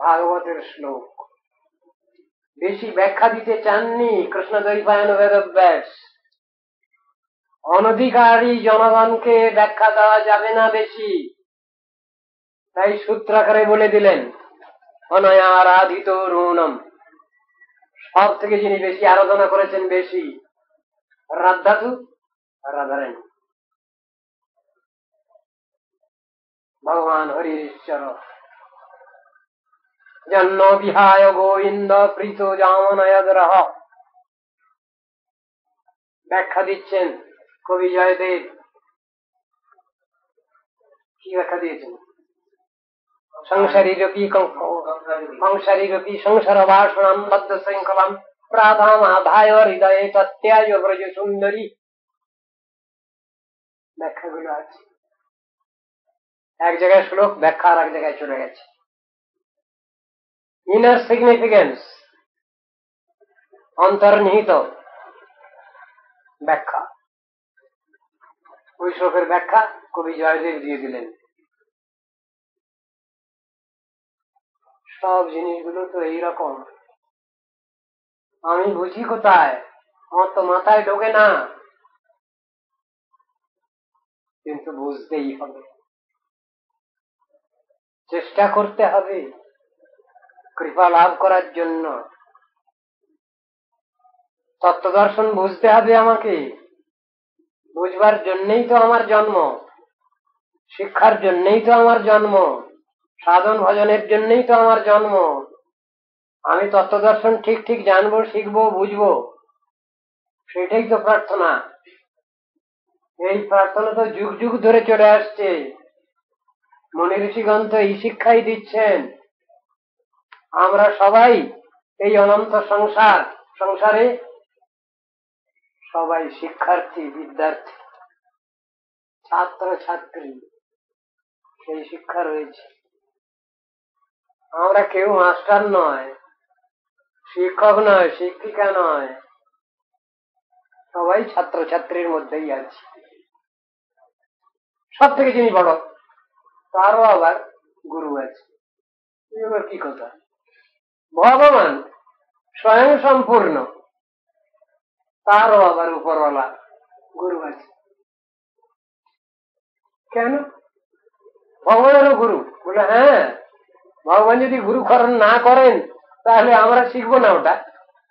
ভাগবতের শ্লোক বেশি ব্যাখ্যা দিতে চাননি কৃষ্ণদ্বৈপায়ন বেদব্যাস। অনধিকারী জনগণকে ব্যাখ্যা দেওয়া যাবে না বেশি, তাই সূত্রাকারে বলে দিলেন অনয়া আরাধিত রূণম। সব থেকে যিনি বেশি আরাধনা করেছেন, বেশি রাধাতু রাধারানী। ভগবান হরির ঈশ্বর জন্ম বিহায় গোবিন্দ প্রীত জামনয়দ্রহ। ব্যাখ্যা দিচ্ছেন কবি জয়দেব। কি ব্যাখ্যা দিয়েছেন? সংসারীরূপী সংসার বাসনাম বদ্ধ শৃঙ্খলাম প্রাধাম আধায় হৃদয়ে তত্যায় ব্রজ সুন্দরী। ব্যাখ্যাগুলো আছে, এক জায়গায় শ্লোক ব্যাখ্যা আর এক জায়গায় চলে গেছে। ইনার সিগনিফিকেন্স, অন্তর্নিহিত ব্যাখ্যা, ওই শ্লোকের ব্যাখ্যা কবি জয়দেব দিয়ে দিলেন। সব জিনিসগুলো তো এইরকম, আমি বুঝি কোথায়, আমার তো মাথায় ঢোকে না, কিন্তু বুঝতেই হবে, চেষ্টা করতে হবে কৃপা লাভ করার জন্য। তত্ত্বদর্শন বুঝতে হবে আমাকে, বুঝবার জন্যই তো আমার জন্ম, শিক্ষার জন্যই তো আমার জন্ম, সাধন ভজনের জন্যই তো আমার জন্ম। আমি তত্ত্বদর্শন ঠিক ঠিক জানবো, শিখবো, বুঝবো, সেটাই তো প্রার্থনা। এই প্রার্থনা তো যুগ যুগ ধরে চলে আসছে। মনি ঋষিগণ তো এই শিক্ষাই দিচ্ছেন। আমরা সবাই এই অনন্ত সংসারে সবাই শিক্ষার্থী, বিদ্যার্থী, ছাত্র ছাত্রী, সেই শিক্ষা রয়েছে। আমরা কেউ মাস্টার নয়, শিক্ষক নয়, শিক্ষিকা নয়, সবাই ছাত্র ছাত্রীর মধ্যেই আছে। সব থেকে যিনি বড়, তারও আবার গুরু আছে। কি কথা, ভগবান স্বয়ং সম্পূর্ণ, তারও আবার উপরওয়ালা গুরু আছে। কেন? ভগবানেরও গুরু বলে, হ্যাঁ, ভগবান যদি গুরুকরণ না করেন তাহলে আমরা শিখবো না ওটা।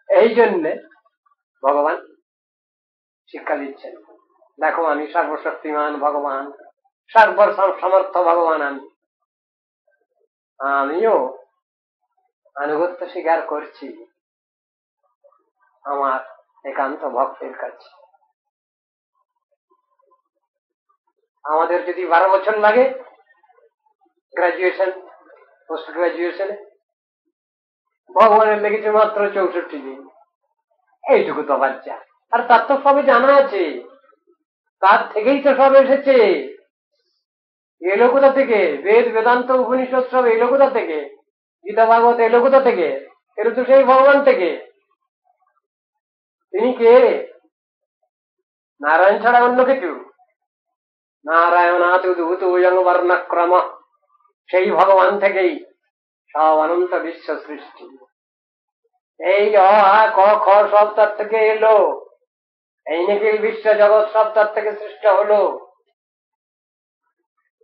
এই জন্যে ভগবান শিক্ষা দিচ্ছেন। দেখো, আমি সর্বশক্তিমান ভগবান, সর্বসমর্থ ভগবান, আমিও আনুগত্য স্বীকার করছি আমার একান্ত ভক্তের কাছে। আমাদের যদি 12 বছর লাগে গ্রাজুয়েশন, পোস্ট গ্রাজুয়েশনে, ভগবানের লেগেছে মাত্র 64 দিন। এইটুকু তো বাচ্চা, আর তার তো সবে জানা আছে, তার থেকেই তো সব এসেছে। এলো কোথা থেকে? বেদ, বেদান্ত, উপনিষদ সব এলো কোথা থেকে? গীতা ভাগবত এলো কোথা থেকে? এলো তো সেই ভগবান থেকে। তিনি কে? নারায়ণ ছাড়া অন্য কিছু? নারায়ণাতুদূতোऽয়ং বর্ণক্রম, সেই ভগবান থেকেই সব অনন্ত বিশ্ব সৃষ্টি। এই অ আ ক খ সব তার থেকে এলো, এই নিখিল বিশ্ব জগৎ সব তার থেকে সৃষ্ট হলো।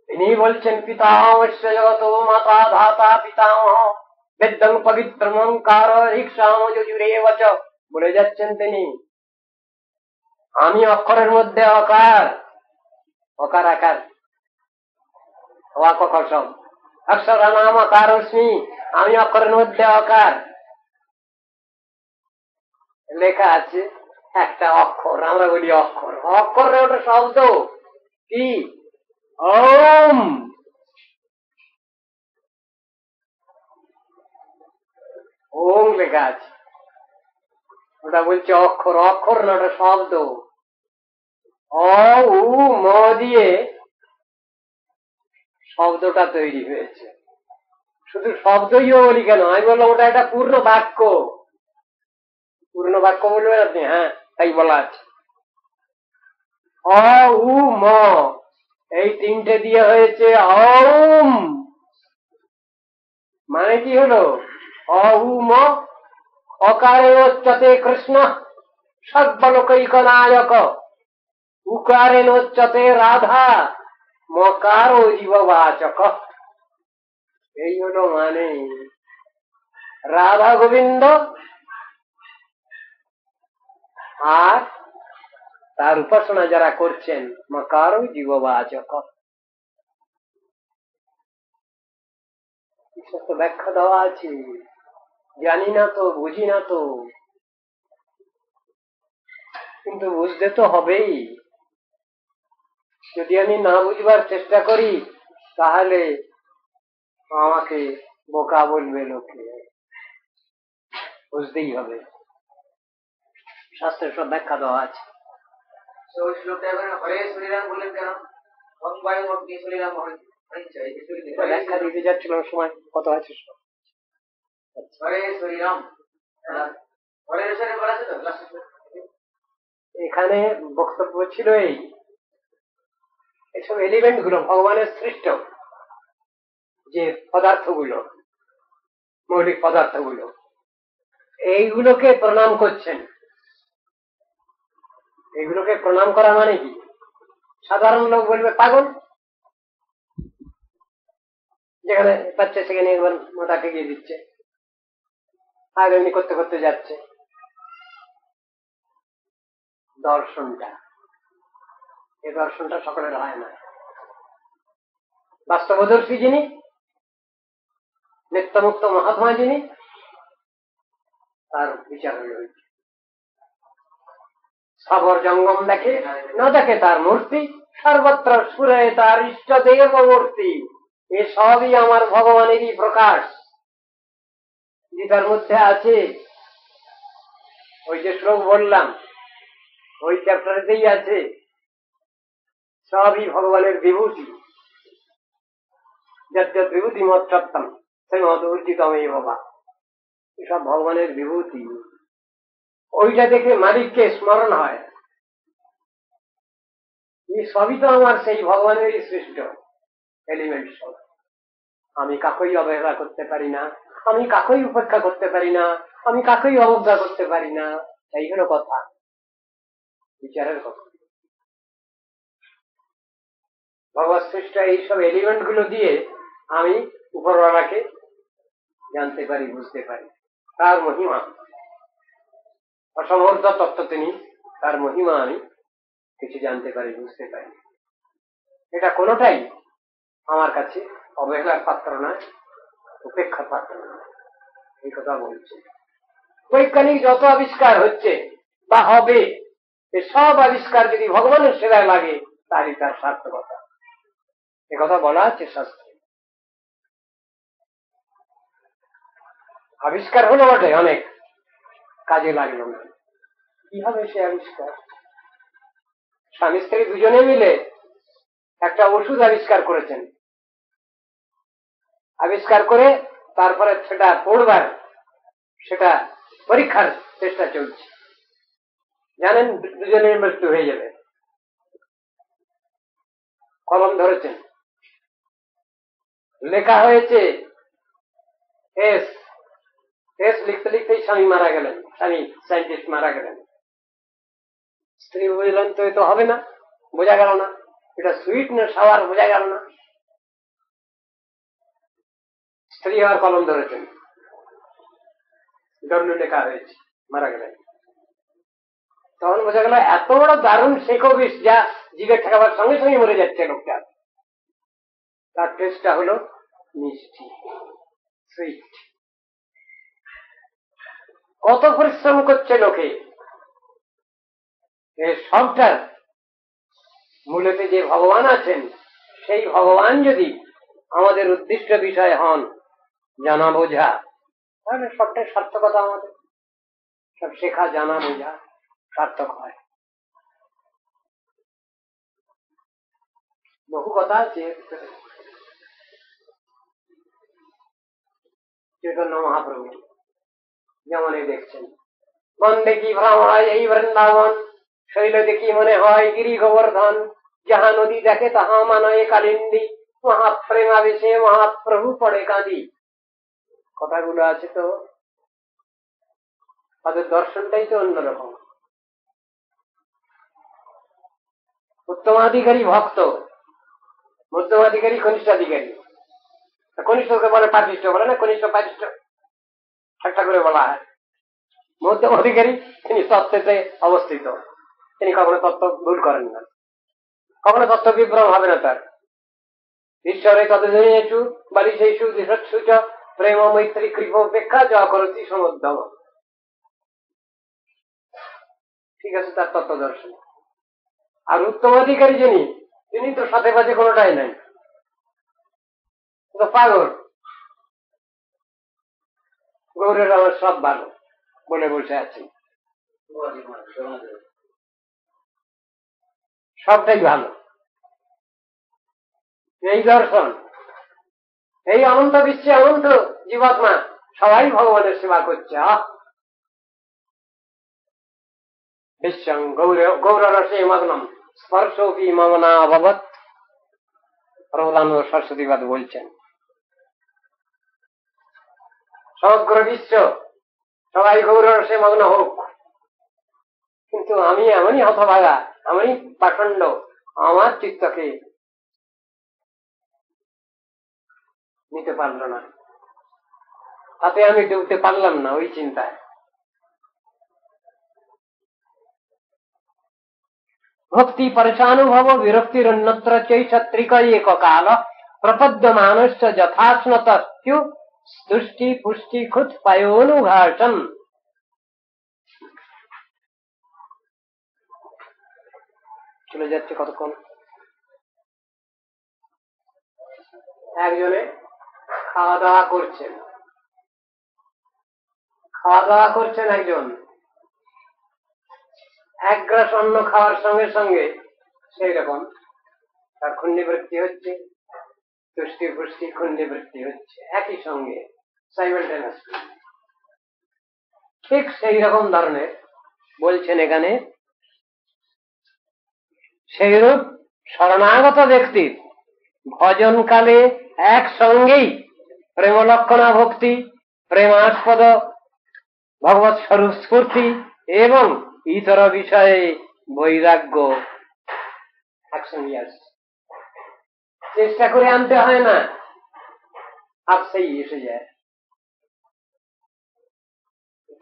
তিনি বলছেন পিতামহস্য জগতো মাতা ধাতা পিতামহ বেদং পবিত্রম ওঙ্কার ঋক্সাম যজুরেবচ, বলে যাচ্ছেন তিনি। আমি অক্ষরের মধ্যে অকার, অকার আকার, অক সব অক্ষর নাম অকারস্মি, আমি অক্ষরের মধ্যে অকার। লেখা আছে একটা অক্ষর, আমরা বলি অক্ষর, অক্ষর ওটা শব্দ কি? ওম। ওম লেখা আছে, ওটা বলছে অক্ষর। অক্ষর না, ওটা শব্দ। অ উ ম দিয়ে শব্দটা তৈরি হয়েছে। শুধু শব্দই বলি কেন, আমি বললাম ওটা একটা পূর্ণ বাক্য। পূর্ণ বাক্য বলবেন আপনি? হ্যাঁ, তাই বলা আছে। অ উ ম, এই তিনটে দিয়ে হয়েছে ওম। মানে কি হলো? অ উ ম, অকারে উচ্চতে কৃষ্ণ সর্বলোকৈকনায়ক, উকারে উচ্চতে রাধা, মকার জীববাচক। এই হলো মানে। রাধা গোবিন্দ আর তার উপাসনা যারা করছেন, মকার জীববাচক। তো ব্যাখ্যা দেওয়া আছে, জানি না তো, বুঝি না তো, কিন্তু বুঝতে তো হবেই। যদি আমি না বুঝবার চেষ্টা করি তাহলে আমাকে বোকা বলবে লোকে। বুঝতেই হবে, শাস্ত্রের সব ব্যাখ্যা দেওয়া আছে। হরে শ্রীরাম বললেন কেন? শ্রীরাম ব্যাখ্যা দিতে যাচ্ছিলাম, সময় কত আছে? হরে শ্রীরাম এখানে বক্তব্য ছিল এইসব এলিমেন্ট গুলো, ভগবানের সৃষ্ট যে পদার্থগুলো, মৌলিক পদার্থগুলো, এইগুলোকে প্রণাম করছেন। এগুলোকে প্রণাম করা মানে কি? সাধারণ লোক বলবে পাগল, যেখানে পাচ্ছে সেখানে একবার মাথা ঠেকিয়ে দিচ্ছে, আর এমনি করতে করতে যাচ্ছে। দর্শনটা, এই দর্শনটা সকলের হয় না। বাস্তবদর্শী যিনি, নিত্যমুক্ত মহাত্মা যিনি, তার বিচার হয়েছে। সবর জঙ্গম দেখে না দেখে তার মূর্তি, সর্বত্র সুরে তার ইষ্টদেব মূর্তি। এ সবই আমার ভগবানেরই প্রকাশ। গীতার মধ্যে আছে, ওই যে শ্লোক বললাম, ওই চ্যাপ্টারেতেই আছে, সবই ভগবানের বিভূতি। যত বিভূতি মত সত্যম সেই মত উর্জিতম এই বাবা, এসব ভগবানের বিভূতি। ওইটা দেখে মালিককে স্মরণ হয়, এই সবই তো আমার সেই ভগবানেরই সৃষ্ট এলিমেন্ট। সব আমি কাকেই অবহেলা করতে পারি না, আমি কাকেই উপেক্ষা করতে পারি না, আমি কাকেই অবজ্ঞা করতে পারি না। এই হলো কথা, বিচারের কথা। ভগবত সৃষ্ট এইসব এলিমেন্ট গুলো দিয়ে আমি উপরওয়ালাকে জানতে পারি, বুঝতে পারি। তার মহিমা অসমর্থ তত্ত্ব তিনি, তার মহিমা আমি কিছু জানতে পারি, বুঝতে পারি। এটা কোনোটাই আমার কাছে অবহেলার পাত্র নয়, উপেক্ষার পাত্র নয়। এই কথা বলছে। বৈজ্ঞানিক যত আবিষ্কার হচ্ছে বা হবে, সব আবিষ্কার যদি ভগবানের সেবায় লাগে তারই তার সার্থকতা। একথা বলা আছে শাস্ত্রে। আবিষ্কার হলো বটে, অনেক কাজে লাগলো না। কি হবে সে আবিষ্কার? স্বামী স্ত্রী দুজনে মিলে একটা ওষুধ আবিষ্কার করেছেন। আবিষ্কার করে তারপরে সেটা পড়বার, সেটা পরীক্ষার চেষ্টা চলছে। জানেন দুজনের মৃত্যু হয়ে যাবে। কলম ধরেছেন, লেখা হয়েছে এস। এস লিখতে লিখতেই স্বামী মারা গেলেন, স্বামী সায়েন্টিস্ট মারা গেলেন। স্ত্রী বুঝলেন তো এ তো হবে না, বোঝা গেল না এটা সুইট না সাওয়ার, বোঝা গেল না। স্ত্রী আর কলম ধরেছেন, ডব্লিউ লেখা হয়েছে, মারা গেলেন। তখন বোঝা গেল এত বড় দারুণ শেখো বিষ, যা জিভে ঠেকাবার সঙ্গে সঙ্গে মরে যাচ্ছে লোকটা। তার টেস্টটা হলো মিষ্টি, সুইট। কত পরিশ্রম করছে লোকে, সবটার মূলেতে যে ভগবান আছেন, সেই ভগবান যদি আমাদের উদ্দিষ্ট বিষয় হন, জানা বোঝা, তাহলে সবটাই সার্থকতা। আমাদের সব শেখা, জানা বোঝা সার্থক হয়। বহু কথা আছে চৈতন্য মহাপ্রভু যেমন এই দেখছেন, মন দেখি ভ্রম হয় এই বৃন্দাবন, শৈল দেখি মনে হয় গিরি গোবর্ধন, যাহা নদী দেখে তাহা মানয়ে কালিন্দী, মহাপ্রেমাবেশে মহাপ্রভু পড়ে কাঁদি। কথাগুলো আছে তো, তাদের দর্শনটাই তো অন্যরকম। উত্তমাধিকারী ভক্ত, মধ্যমাধিকারী কনিষ্ঠাধিকারী। কনিষ্ঠকে বলে পাপিষ্ঠ, বলে না কনিষ্ঠ পাপিষ্ঠ, ঠাট্টা করে বলা হয়। মধ্যম অধিকারী তিনি তত্ত্বে অবস্থিত, তিনি কখনো তত্ত্ব ভুল করেন না, কখনো তত্ত্ব বিভ্রম হবে না তার। ঈশ্বরে ততজনেষু বালিশেষু দিশৎসু চ প্রেম মৈত্রী কৃপ উপেক্ষা য করতি সমুদ্যম। ঠিক আছে, তার তত্ত্ব দর্শন। আর উত্তম অধিকারী যিনি, তিনি তো সাথে বাজে কোনোটাই নাই, তো পাগল। গৌরের আমার সব ভালো বলে বসে আছি, সবটাই ভালো। এই দর্শন, এই অনন্ত বিশ্বে অনন্ত জীবাত্মা সবাই ভগবানের সেবা করছে। বিশ্বং গৌররসে মগ্নম স্পর্শোপি মম না অভবৎ। প্রহ্লাদ সরস্বতীবাদ বলছেন সমগ্র বিশ্ব সবাই গৌররসে মগ্ন হোক, কিন্তু আমি এমনই হতভাগা, এমনই পাখণ্ড, আমার চিত্তকে নিতে পারল না, তাতে আমি ডুবতে পারলাম না ওই চিন্তায়। ভক্তি পরেশানুভব বিরক্তির অন্যত্র চৈষত্রিক এক কাল প্রপদ্যমানশ্চ যথাস্নত তুষ্টি পুষ্টি খুৎ পায়োনুঘাসন। চলে যাচ্ছে কতক্ষণ। একজনে খাওয়া দাওয়া করছেন, একজন এক গ্রাস অন্ন খাওয়ার সঙ্গে সঙ্গে সেই রকম তার ক্ষুণ্ণিবৃত্তি হচ্ছে, তুষ্টি পুষ্টি ক্ষুণ্ণিবৃত্তি হচ্ছে একই সঙ্গে, সাইমালটেনিয়াসলি। ঠিক সেই রকম ধরনের বলছেন এখানে, সেইরূপ শরণাগত ব্যক্তির ভজনকালে একসঙ্গেই প্রেমলক্ষণা ভক্তি, প্রেমাস্পদ ভগবৎ স্বরূপ স্ফূর্তি এবং ইতর বিষয়ে বৈরাগ্য একসঙ্গে আসছে। চেষ্টা করে আনতে হয় না, আপসেই এসে যায়।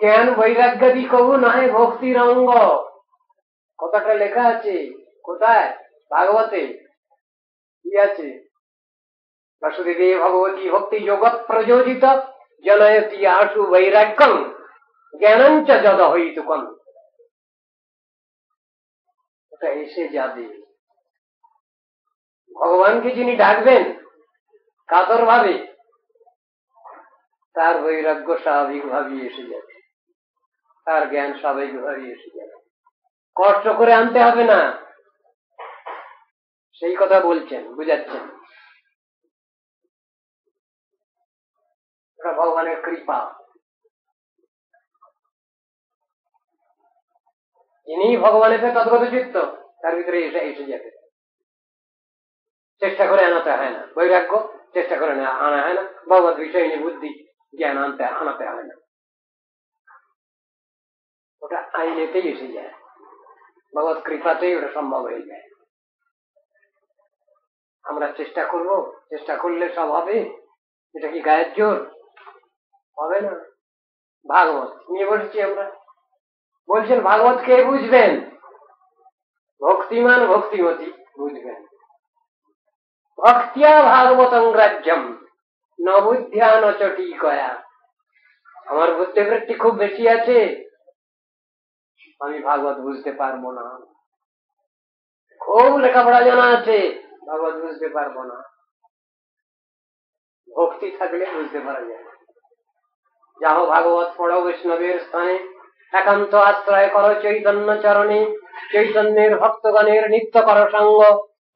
জ্ঞান বৈরাগ্যাদি কবু নহে ভক্তির অঙ্গ, কথাটা লেখা আছে কোথায়? ভাগবতে কি আছে? বাসুদেবে ভগবতী ভক্তি জগৎ প্রযোজিত জনয়তি আশু বৈরাগ্যম জ্ঞানঞ্চ যদ হইতুকম। ওটা এসে যাবে। ভগবানকে যিনি ডাকবেন কাতর ভাবে, তার বৈরাগ্য স্বাভাবিক ভাবেই এসে যাবে, তার জ্ঞান স্বাভাবিক ভাবেই এসে যাবে, কষ্ট করে আনতে হবে না। সেই কথা বলছেন, বুঝাচ্ছেন। ওটা ভগবানের কৃপা। যিনি ভগবানের তদ্গত চিত্ত, তার ভিতরে এসে যাবে। চেষ্টা করে আনাতে হয় না, বৈরাগ্য চেষ্টা করে আনা হয় না, ভগবত বিষয় নিয়ে বুদ্ধি জ্ঞান আনাতে হয় না, ওটা আইনেতেই এসে যায়, ভগবত কৃপাতেই ওটা সম্ভব হয়ে যায়। আমরা চেষ্টা করব, চেষ্টা করলে সব হবে? এটা কি গায়ের জোর? হবে না। ভাগবত নিয়ে বসেছি আমরা, বলছেন ভাগবত কে বুঝবেন? ভক্তিমান ভক্তিমতী বুঝবেন। ভক্তিয়া ভাগবতং গ্রাহ্যম ন বুদ্ধ্যা ন চটিকয়া। আমার বুদ্ধিবৃত্তি খুব বেশি আছে, আমি ভাগবত বুঝতে পারবো না। খুব লেখাপড়া জানা আছে, ভাগবত বুঝতে পারবো না। ভক্তি থাকলে বুঝতে পারা যায়। যাও ভাগবত পড়ো বৈষ্ণবের স্থানে, একান্ত আশ্রয় করো চৈতন্য চরণে, চৈতন্যের ভক্তগণের নিত্য কর সঙ্গ,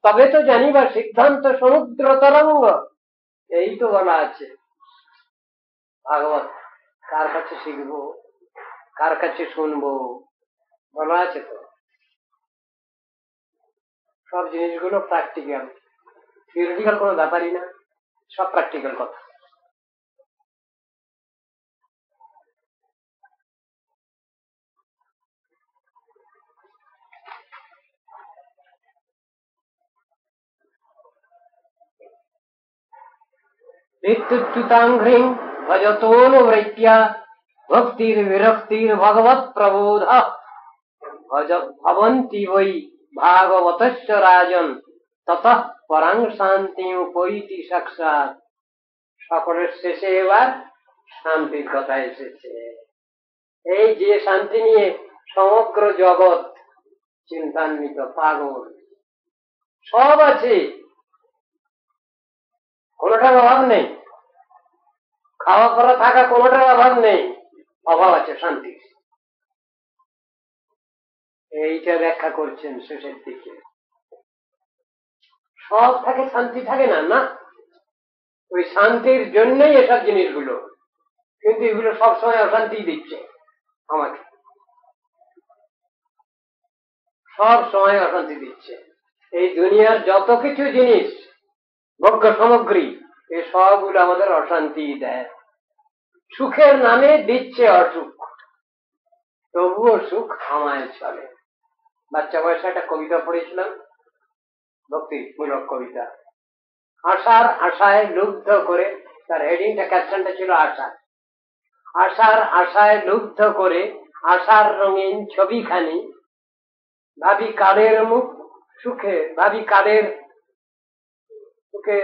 তবে তো জানিবা সিদ্ধান্ত সমুদ্র তরঙ্গ। এই তো বলা আছে। ভাগবত কার কাছে শিখবো, কার কাছে শুনবো, বলা আছে তো। সব জিনিসগুলো প্র্যাকটিক্যাল, থিওরিটিক্যাল কোনো ব্যাপারই না, সব প্র্যাকটিক্যাল কথা। ঋতুচ্যুতাংঘ্রিং ভজতোনুবৃত্তিয়া ভক্তির বিরক্তির ভগবৎ প্রবোধ ভবন্তি বৈ ভাগবতস্য রাজন ততঃ পরাং শান্তি উপৈতি সাক্ষাৎ। সকলের শেষে এবার শান্তির কথা এসেছে। এই যে শান্তি নিয়ে সমগ্র জগৎ চিন্তান্বিত, পাগল, সব আছে, কোনোটার অভাব নেই, খাওয়া পরা থাকা কোনোটার অভাব নেই, অভাব আছে শান্তির। এইটা ব্যাখ্যা করছেন শেষের দিকে। সব থাকে, শান্তি থাকে না, না, ওই শান্তির জন্যই এসব জিনিসগুলো, কিন্তু এগুলো সবসময় অশান্তি দিচ্ছে আমাকে, সব সময় অশান্তি দিচ্ছে। এই দুনিয়ার যত কিছু জিনিস, ভোগ্য সামগ্রী, এ সবগুলো আমাদের অশান্তি দেয়। সুখের নামে দিচ্ছে অসুখ, তবুও সুখ আমায় চলে। বাচ্চা বয়সে একটা কবিতা পড়েছিলাম, ভক্তিমূলক কবিতা, আশার আশায় লুব্ধ করে, তার হেডিংটা, ক্যাপশনটা ছিল আশা। আশার আশায় লুব্ধ করে আশার রঙিন ছবিখানি, ভাবি কাদের মুখ সুখে, ভাবি কাদের সুখে,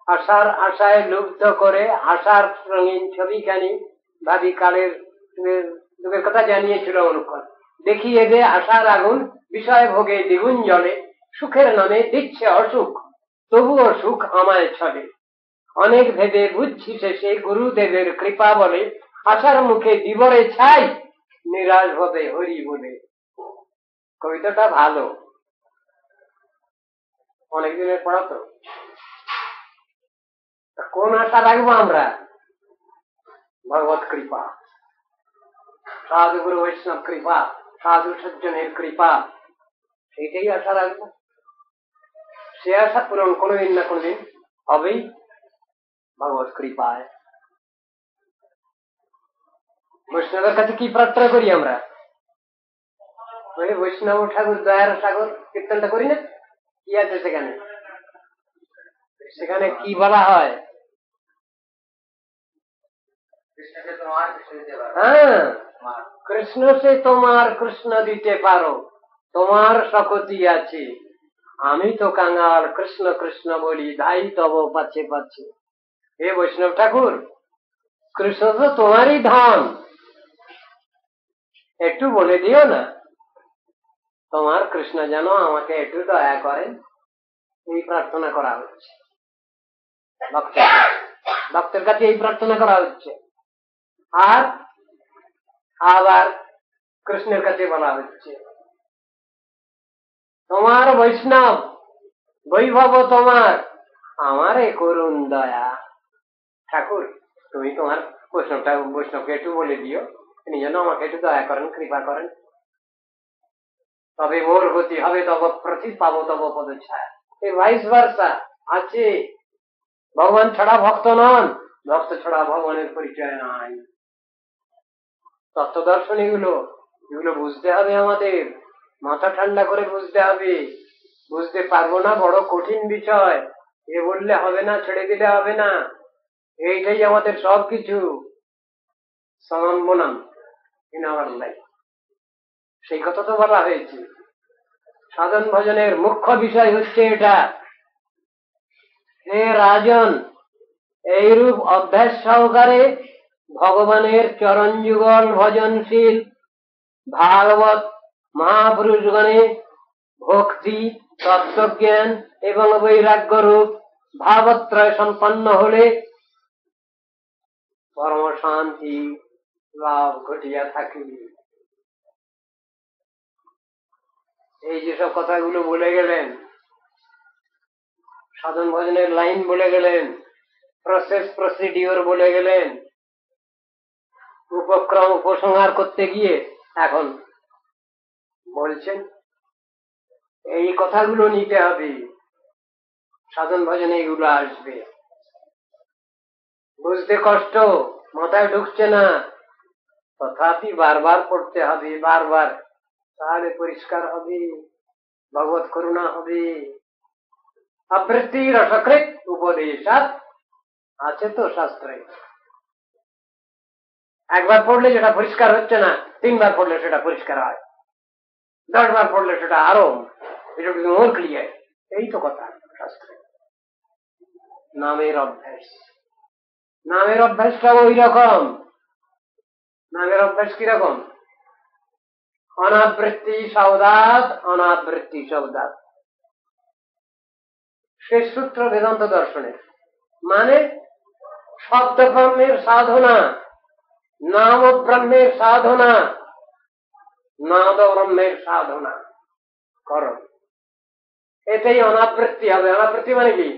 আশার আশায় লুব্ধ করে আশার রঙিন ছবিখানি, ভাবি কাদের দুঃখের কথা জানিয়েছিল অনুক্ষণ, দেখিয়ে দে আশার আগুন, বিষয় ভোগে দ্বিগুণ জলে, সুখের নামে দিচ্ছে অসুখ, তবুও সুখ আমায় ছলে। অনেক ভেবে বুঝছি শেষে গুরুদেবের কৃপা বলে, আশার মুখে দিবরে ছাই, নিরাশ হবে হরি বলে। কবিতাটা ভালো, অনেকদিনের পড়া তো। কোন আশা রাখবো আমরা? ভগবত কৃপা, সাধু গুরু বৈষ্ণব কৃপা, সাধু সজ্জনের কৃপা, সেইটাই আশা রাখবো। সে আশা পূরণ কোনোদিন না কোনোদিন হবেই ভগবত কৃপায়। বৈষ্ণবের কাছে কি প্রার্থনা করি আমরা? বৈষ্ণব ঠাকুর দয়ার সাগর কীর্তনটা করি না? কি আছে সেখানে? সেখানে কি বলা হয়? হ্যাঁ, কৃষ্ণ সে তোমার কৃষ্ণ দিতে পারো, তোমার শকতি আছে, আমি তো কাঙাল কৃষ্ণ কৃষ্ণ বলি, ধাই তব পাচ্ছে পাচ্ছে। হে বৈষ্ণব ঠাকুর, কৃষ্ণ তো তোমারই ধন, একটু বলে দিও না, তোমার কৃষ্ণ যেন আমাকে একটু দয়া করেন, এই প্রার্থনা করা হচ্ছে ভক্তের কাছে, এই প্রার্থনা করা হচ্ছে। আর আবার কৃষ্ণের কাছে বলা হচ্ছে, তোমার বৈষ্ণব বৈভব তোমার, আমারে করুণ দয়া। ঠাকুর, তুমি তোমার বৈষ্ণবকে একটু বলে দিও, তিনি যেন আমাকে একটু দয়া করেন, কৃপা করেন, তবে মোর গতি হবে, তব প্রতি পাবো তব পদ ছায়া। এই ভাইস ভার্সা আছে। ভগবান ছাড়া ভক্ত নন, ভক্ত ছাড়া ভগবানের পরিচয় নাই। তত্ত্ব দর্শন এগুলো বুঝতে হবে আমাদের, মাথা ঠান্ডা করে বুঝতে হবে। বুঝতে পারবো না, বড় কঠিন বিষয়। এ বললে হবে না, ছেড়ে দিলে হবে না, এইটাই আমাদের সবকিছু। সমম্বনাম ইন আওয়ার লাইফ, সেই কথা তো বলা হয়েছে। সাধন ভজনের মুখ্য বিষয় হচ্ছে এটা। হে রাজন, এইরূপ অভ্যাস সহকারে ভগবানের চরণ যুগল ভজনশীল ভাগবত মহাপুরুষগণে ভক্তি, তত্ত্বজ্ঞান এবং বৈরাগ্য রূপ ভাবত্রয় সম্পন্ন হলে পরম শান্তি লাভ ঘটিয়া থাকে। এই যেসব কথাগুলো বলে গেলেন, সাধন ভজনের লাইন বলে গেলেন, প্রসিডিওর বলে গেলেন, উপক্রম উপসংহার করতে গিয়ে এখন বলছেন এই কথাগুলো নিতে হবে, সাধন ভজনে এগুলো আসবে। বুঝতে কষ্ট, মাথায় ঢুকছে না, তথাপি বারবার পড়তে হবে, বারবার, তাহলে পরিষ্কার হবে, ভগবত করুণা হবে। আবৃত্তি রসকৃত উপদেশাৎ আছে তো শাস্ত্রে। একবার পড়লে যেটা পরিষ্কার হচ্ছে না, 3 বার পড়লে সেটা পরিষ্কার হয়, 10 বার পড়লে সেটা আরো মোর ক্লিয়ার। এই তো কথা শাস্ত্রে। নামের অভ্যাস। নামের অভ্যাসটা ওই রকম। নামের অভ্যাস কিরকম? অনাবৃত্তি সৌদাত, অনাবৃত্তি সৌদাত, শেষ সূত্র বেদান্ত দর্শনের। মানে শব্দ ব্রহ্মের সাধনা, নাম ব্রহ্মের সাধনা, নাদ ব্রহ্মের সাধনা করো, এটাই অনাবৃত্তি হবে। অনাবৃত্তি মানে কি?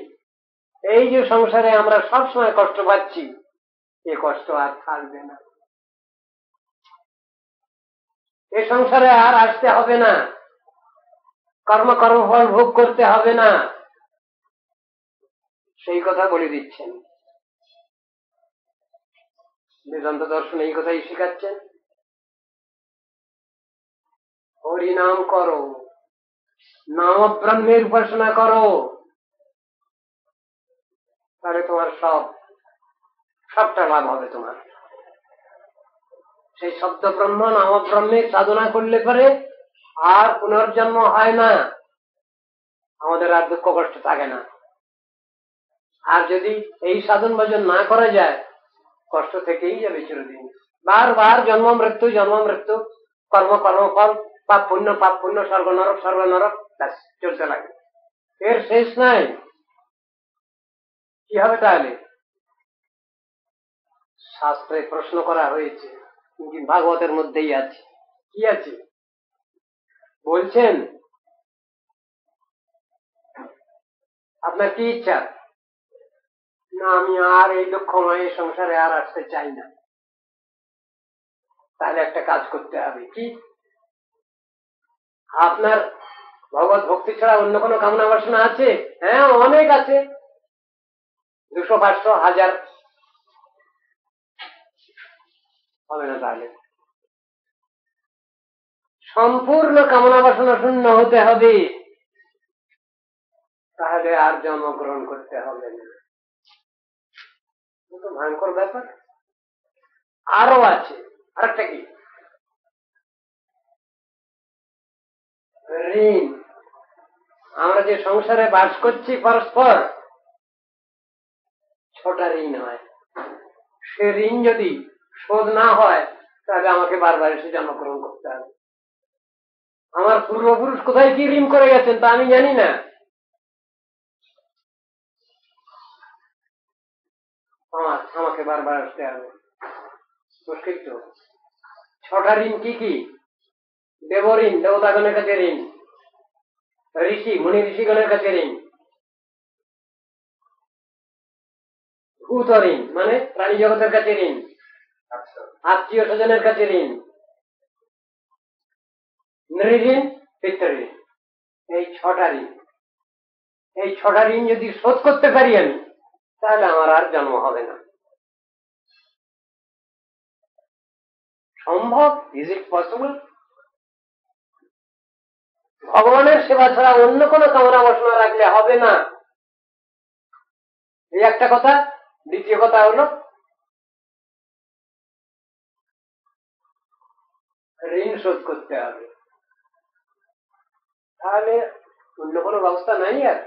এই যে সংসারে আমরা সবসময় কষ্ট পাচ্ছি, এ কষ্ট আর থাকবে না। এ সংসারে আর আসতে হবে না, কর্মফল ভোগ করতে হবে না, সেই কথা বলে দিচ্ছেন বেদান্ত দর্শন। এই কথাই শিখাচ্ছেন, হরিনাম করো, নাম ব্রহ্মের উপাসনা করো, তাহলে তোমার সবটা লাভ হবে তোমার। সেই শব্দ ব্রহ্ম, নাম ব্রহ্মের সাধনা করলে পরে আর পুনর্জন্ম হয় না, আমাদের আর দুঃখ কষ্ট থাকে না। আর যদি এই সাধন ভজন না করা যায়, কষ্ট থেকেই যাবে চিরদিন। বারবার জন্ম মৃত্যু, কর্মফল, পাপ পুণ্য, স্বর্গ নরক, চলতে লাগে, এর শেষ নাই। কি হবে তাহলে? শাস্ত্রে প্রশ্ন করা হয়েছে, ভাগবতের মধ্যেই আছে। কি আছে বলছেন? আপনার কি ইচ্ছা? না, আমি আর এই দুঃখময় সংসারে আর আসতে চাই না। তাহলে একটা কাজ করতে হবে। কি? আপনার ভগবত ভক্তি ছাড়া অন্য কোনো কামনা বাসনা আছে? হ্যাঁ, অনেক আছে, 200, 500, 1000 হবে না। তাহলে সম্পূর্ণ কামনা বাসনা শূন্য হতে হবে, তাহলে আর জন্মগ্রহণ করতে হবে না। ভয়ঙ্কর ব্যাপার। আরো আছে আরেকটা, কি? ঋণ। আমরা যে সংসারে বাস করছি পরস্পর, ছোটা ঋণ হয়। সে ঋণ যদি শোধ না হয়, তাহলে আমাকে বারবার এসে জন্মগ্রহণ করতে হবে। আমার পূর্বপুরুষ কোথায় কি ঋণ করে গেছেন তা আমি জানি না, আমাকে বারবার আসতে হবে। মুশকিল তো। ছটা ঋণ কি কি? দেব ঋণ, দেবতাগণের কাছে ঋণ, মুনি ঋষিগণের কাছে ঋণ, ভূত ঋণ মানে প্রাণী জগতের কাছে ঋণ, আত্মীয় স্বজনের কাছে ঋণ, নৃঋণ, পিতৃঋণ। এই ছটা ঋণ। এই ছটা ঋণ যদি শোধ করতে পারি আমি, তাহলে আমার আর জন্ম হবে না। সম্ভব? Is it possible? ভগবানের সেবা ছাড়া অন্য কোনো কামনা বাসনা রাখলে হবে না, এই একটা কথা। দ্বিতীয় কথা হলো, ঋণ শোধ করতে হবে। তাহলে অন্য কোনো ব্যবস্থা নাই আর।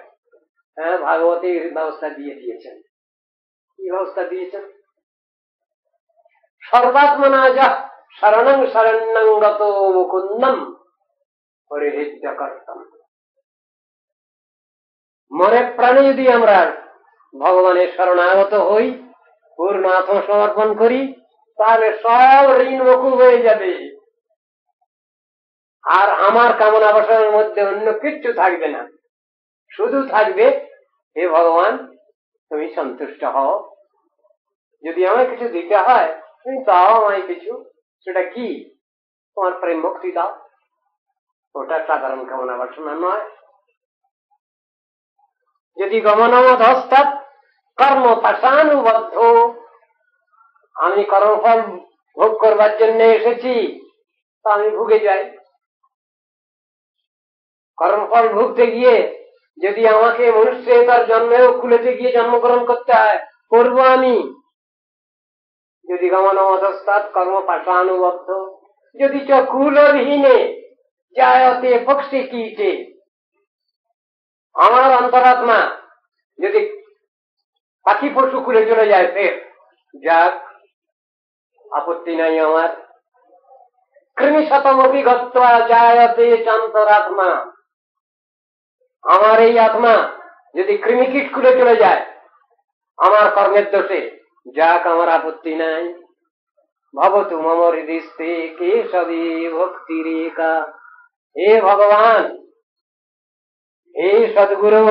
হ্যাঁ, ভাগবতী ব্যবস্থা দিয়ে দিয়েছেন। কি ব্যবস্থা দিয়েছেন? সর্বাত্মনা যা শরণং শরণ্যং গত মুকুন্দম পরিহৃজ্য কর্তম। মনে প্রাণে যদি আমরা ভগবানের শরণাগত হই, পূর্ণ আত্মসমর্পণ করি, তাহলে সব ঋণ মকুব হয়ে যাবে, আর আমার কামনা বাসনার মধ্যে অন্য কিচ্ছু থাকবে না। শুধু থাকবে, হে ভগবান তুমি সন্তুষ্ট হও, যদি আমায় কিছু দিতে হয় তুমি দাও আমায় কিছু। সেটা কি? তোমার প্রেম ভক্তি দাও। ওটা সাধারণ কামনা বাসনা নয়। যদি গমনমধস্তাৎ কর্ম পাশানুবদ্ধ, আমি কর্মফল ভোগ করবার জন্য এসেছি, তা আমি ভুগে যাই। কর্মফল ভুগতে গিয়ে যদি আমাকে মনুষ্যতার জন্মেও কুলেতে গিয়ে জন্মগ্রহণ করতে হয়, করবো আমি। যদি গমনমধস্তাৎ কর্ম পাশানুবদ্ধ, যদি চ কুলহীনে জায়তে পক্ষী কীটে, আমার অন্তরাত্মা যদি পাখি পশু খুলে চলে যায় ফের, যাক আপত্তি নাই আমার। কৃমি শতমপি গত্বা জায়তে চান্তরাত্মা, আমার এই আত্মা যদি কৃমিকীট খুলে চলে যায় আমার কর্মের দোষে, যাক আমার আপত্তি নাই। ভবতু মম হৃদিস্থে কেশবী ভক্তি রেখা, হে ভগবান, হে সদ্গুরু,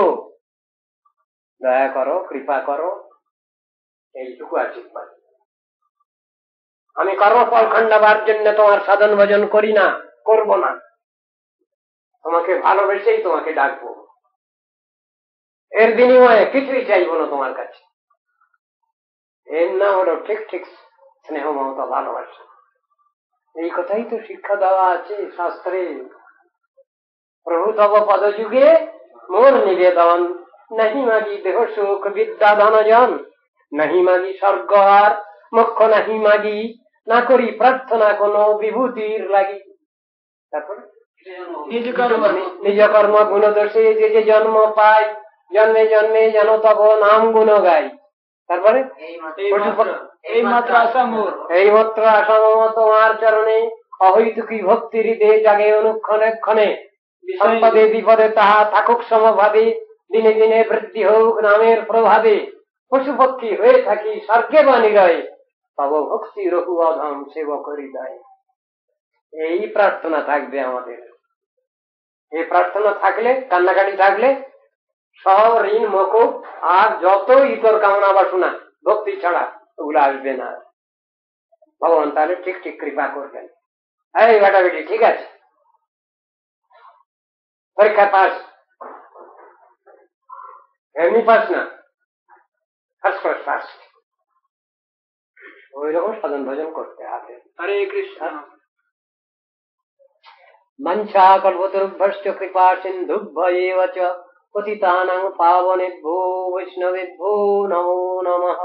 দয়া করো, কৃপা করো, এইটুকু আশীর্বাদ। আমি কর্মফল খণ্ডাবার জন্য তোমার সাধন ভজন করি না, করব না, তোমাকে ভালোবেসেই তোমাকে ডাকবো, এর বিনিময়ে কিছুই চাইবো না তোমার কাছে। এর নাম হলো ঠিক ঠিক স্নেহ মমতা ভালোবাসা। এই কথাই তো শিক্ষা দেওয়া আছে শাস্ত্রে। প্রভু তব পদযুগে মোর নিবেদন, নাহি মাগি দেহ সুখ বিদ্যা ধনজন, নাহি মাগি স্বর্গ আর মোক্ষ, নাহি মাগি না করি প্রার্থনা কোন বিভূতির লাগি। তারপরে নিজ কর্ম গুণ দোষে যে যে জন্ম পায়, জন্মে জন্মে যেন তব নাম গুণ গাই। তারপরে এই মাত্র আসাম তোমার চরণে, অহৈতুকী ভক্তি হৃদয়ে জাগে অনুক্ষণে ক্ষণে, সম্পদে বিপদে তাহা থাকুক সমভাবে, দিনে দিনে বৃদ্ধি হোক নামের প্রভাবে, পশু পক্ষী হয়ে থাকি স্বর্গে বা নিরয়ে, তব ভক্তি রঘু অধম সেবক হৃদয়। এই প্রার্থনা থাকবে আমাদের। এই প্রার্থনা থাকলে, কান্নাকাটি থাকলে সব ঋণ মকুব, আর যত ইতর কামনা বাসনা ভক্তি ছাড়া ওগুলো আসবে না। ভগবান তাহলে ঠিক ঠিক কৃপা করবেন। এই বেটা বেটি ঠিক আছে, পরীক্ষা পাস, এমনি পাস না, ফার্স্ট ক্লাস পাস। ওই রকম সাধন ভজন করতে হবে। হরে কৃষ্ণ। মঞ্চা কল্পতরুভ্যশ্চ কৃপা সিন্ধুভ্যেব চ পতিতানাং পাবনেভ্যো বৈষ্ণবেভ্যো নমো নমঃ।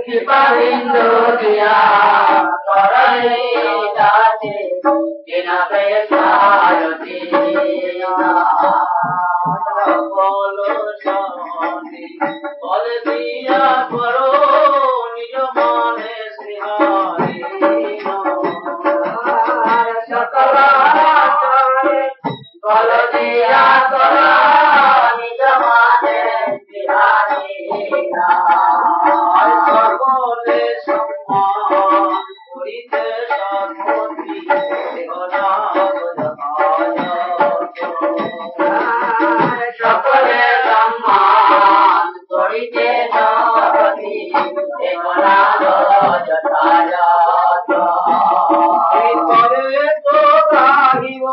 কৃপা বিন্দু দিয়া করলে দাসে বিনাবে সারতি বল দিয়া করো নিজ মনে শ্রীহরি সকল বল দিয়া করো নিজ মনে শ্রীহরি সকলে সম্মান করিতে সৎপতি সকলে সম্মান করিতে সৎপতি করে তো গাহিব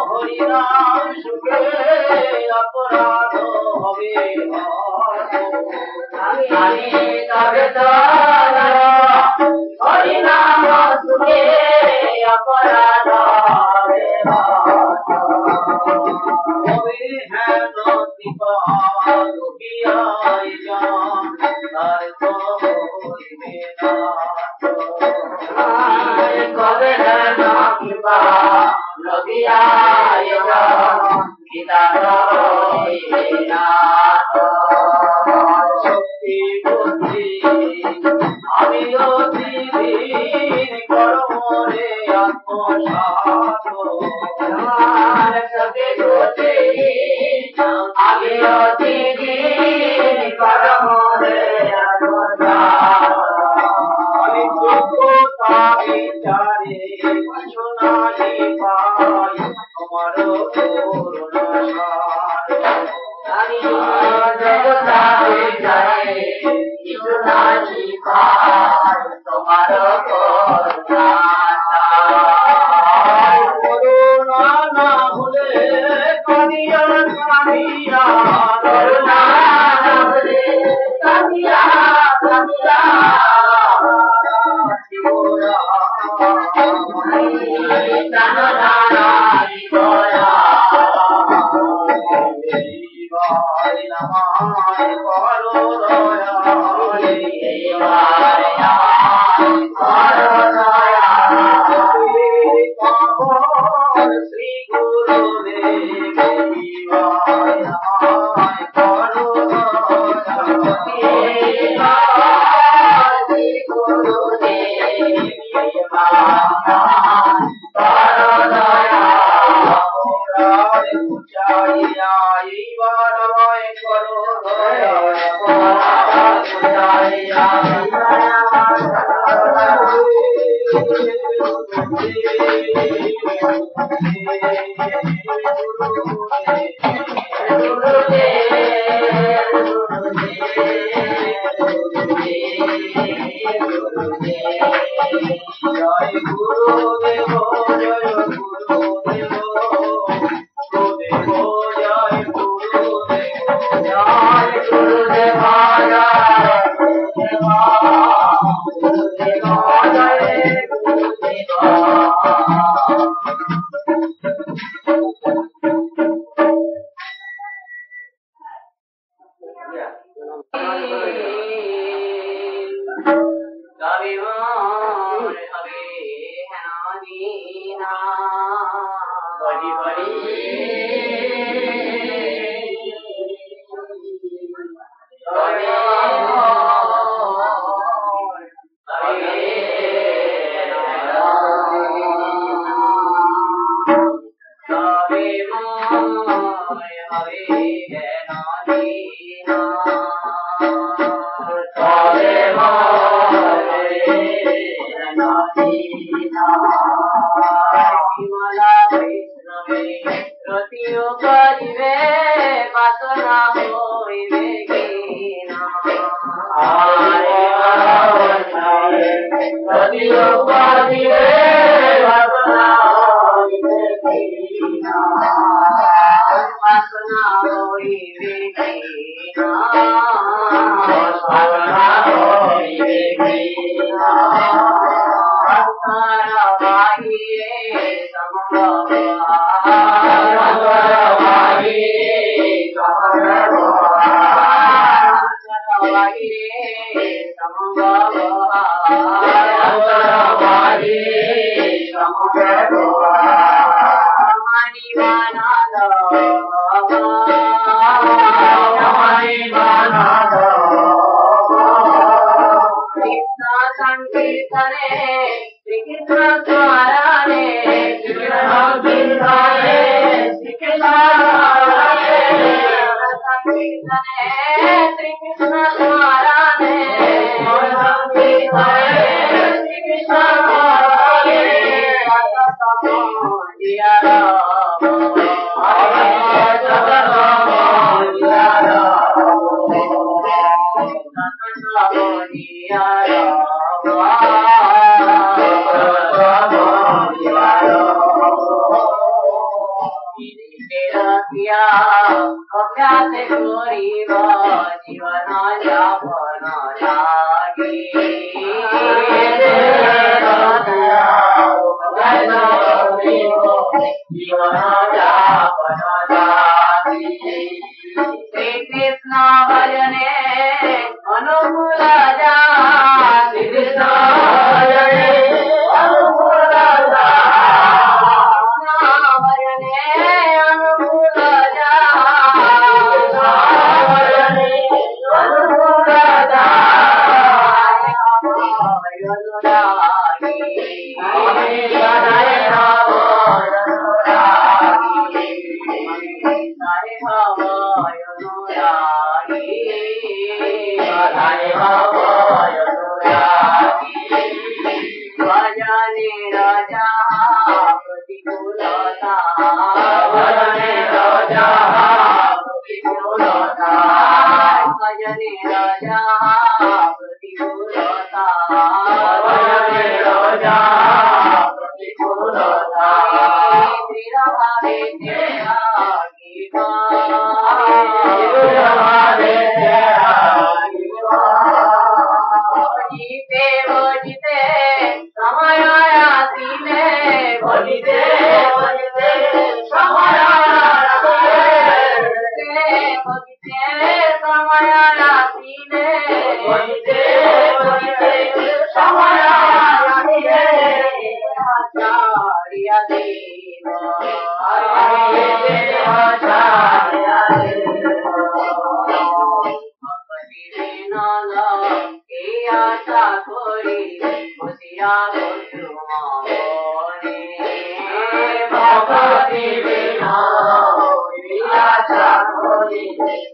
হরিনাম সুখে অপরাধ হবে আমি তবে তো হরিনাম সুখে অপরাধ হবে হ্যাঁ কবে কৃপা লবিয়ায় শক্তি বুদ্ধি আমি অতিদিন কর্মরে আত্মসাত শক্তি বুদ্ধি আমি অতিদিন কর্মরে আত্মসাত আমি যোগ্যতা বিচারে শোনালি পাই তোমার করুণা আমি যোগ্যতা বিচারে শোনালি পাই তোমার করুণা না হলে কাঁদিয়া কাঁদিয়া করুণা না হলে কাঁদিয়া কাঁদিয়া শ্রী গুরুদেব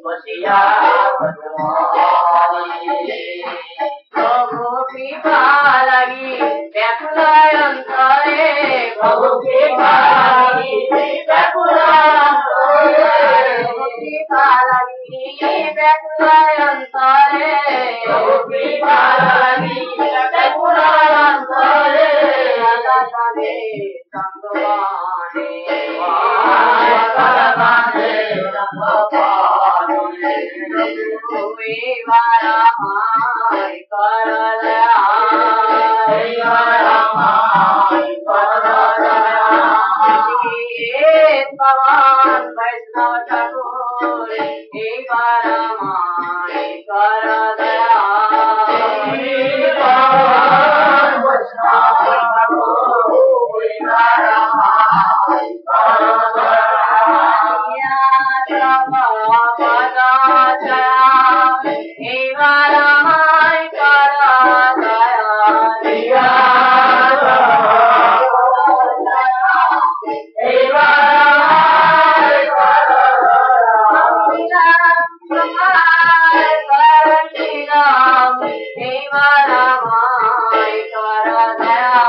বসিয়া প্রভু কৃপা লাগি ব্যাকুলায় অন্তরে প্রভু কৃপা লাগি ব্যাকুলায় অন্তরে প্রভু কৃপা লাগি ব্যাকুলায় অন্তরে প্রভু কৃপা লাগি ব্যাকুলায় অন্তরে আকাশে চন্দ্রবাণে আকাশে চন্দ্রবাণে তুমি বারামাই করলা भगवान वैष्णव ठाकुर हे बारामाई कर दया भगवान वैष्णव ठाकुर हे बारामाई कर दया हे बारामाई कर दया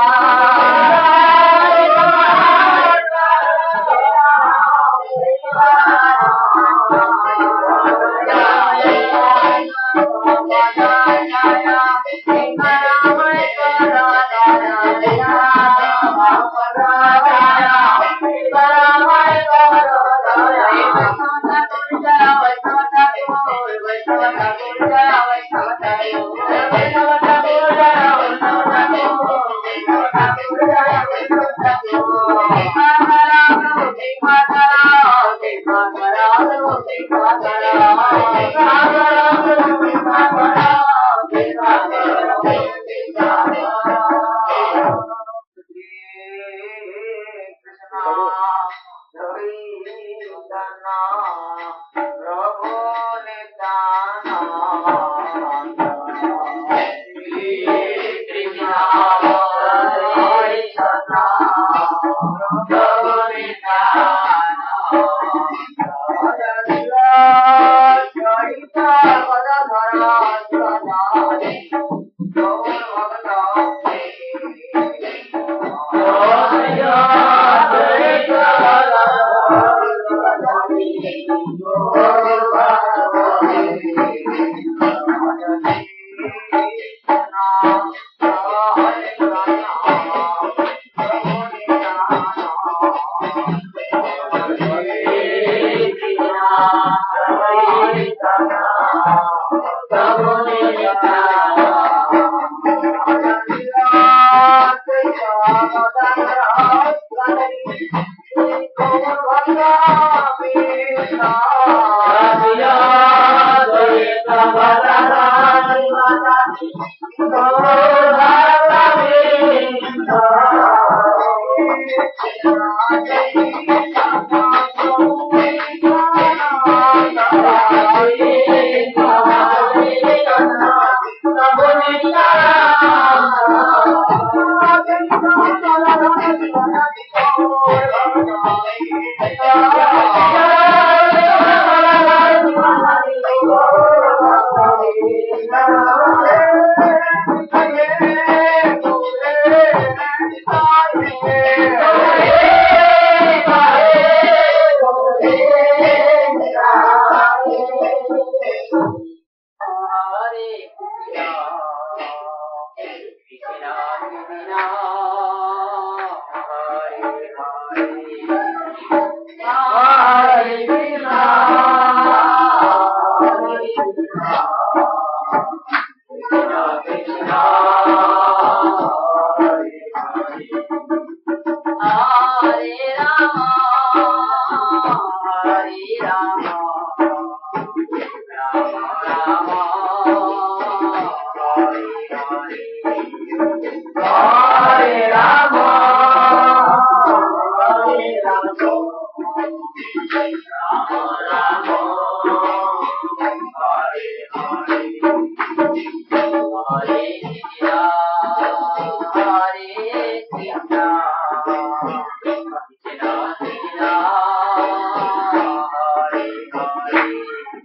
Hare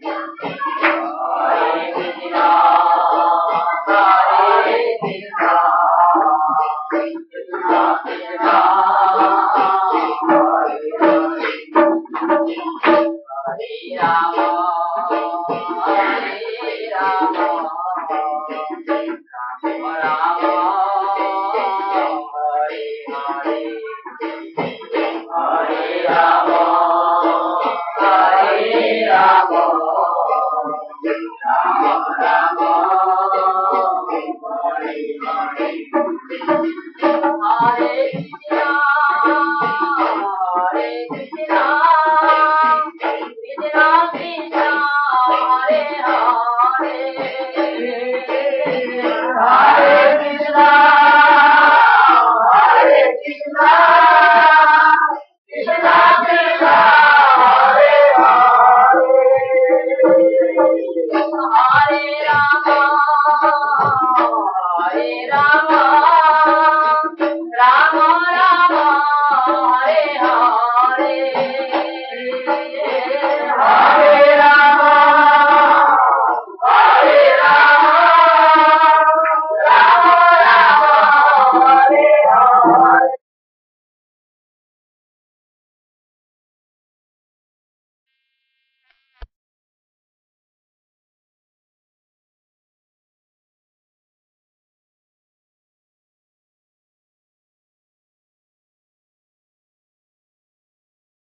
Rama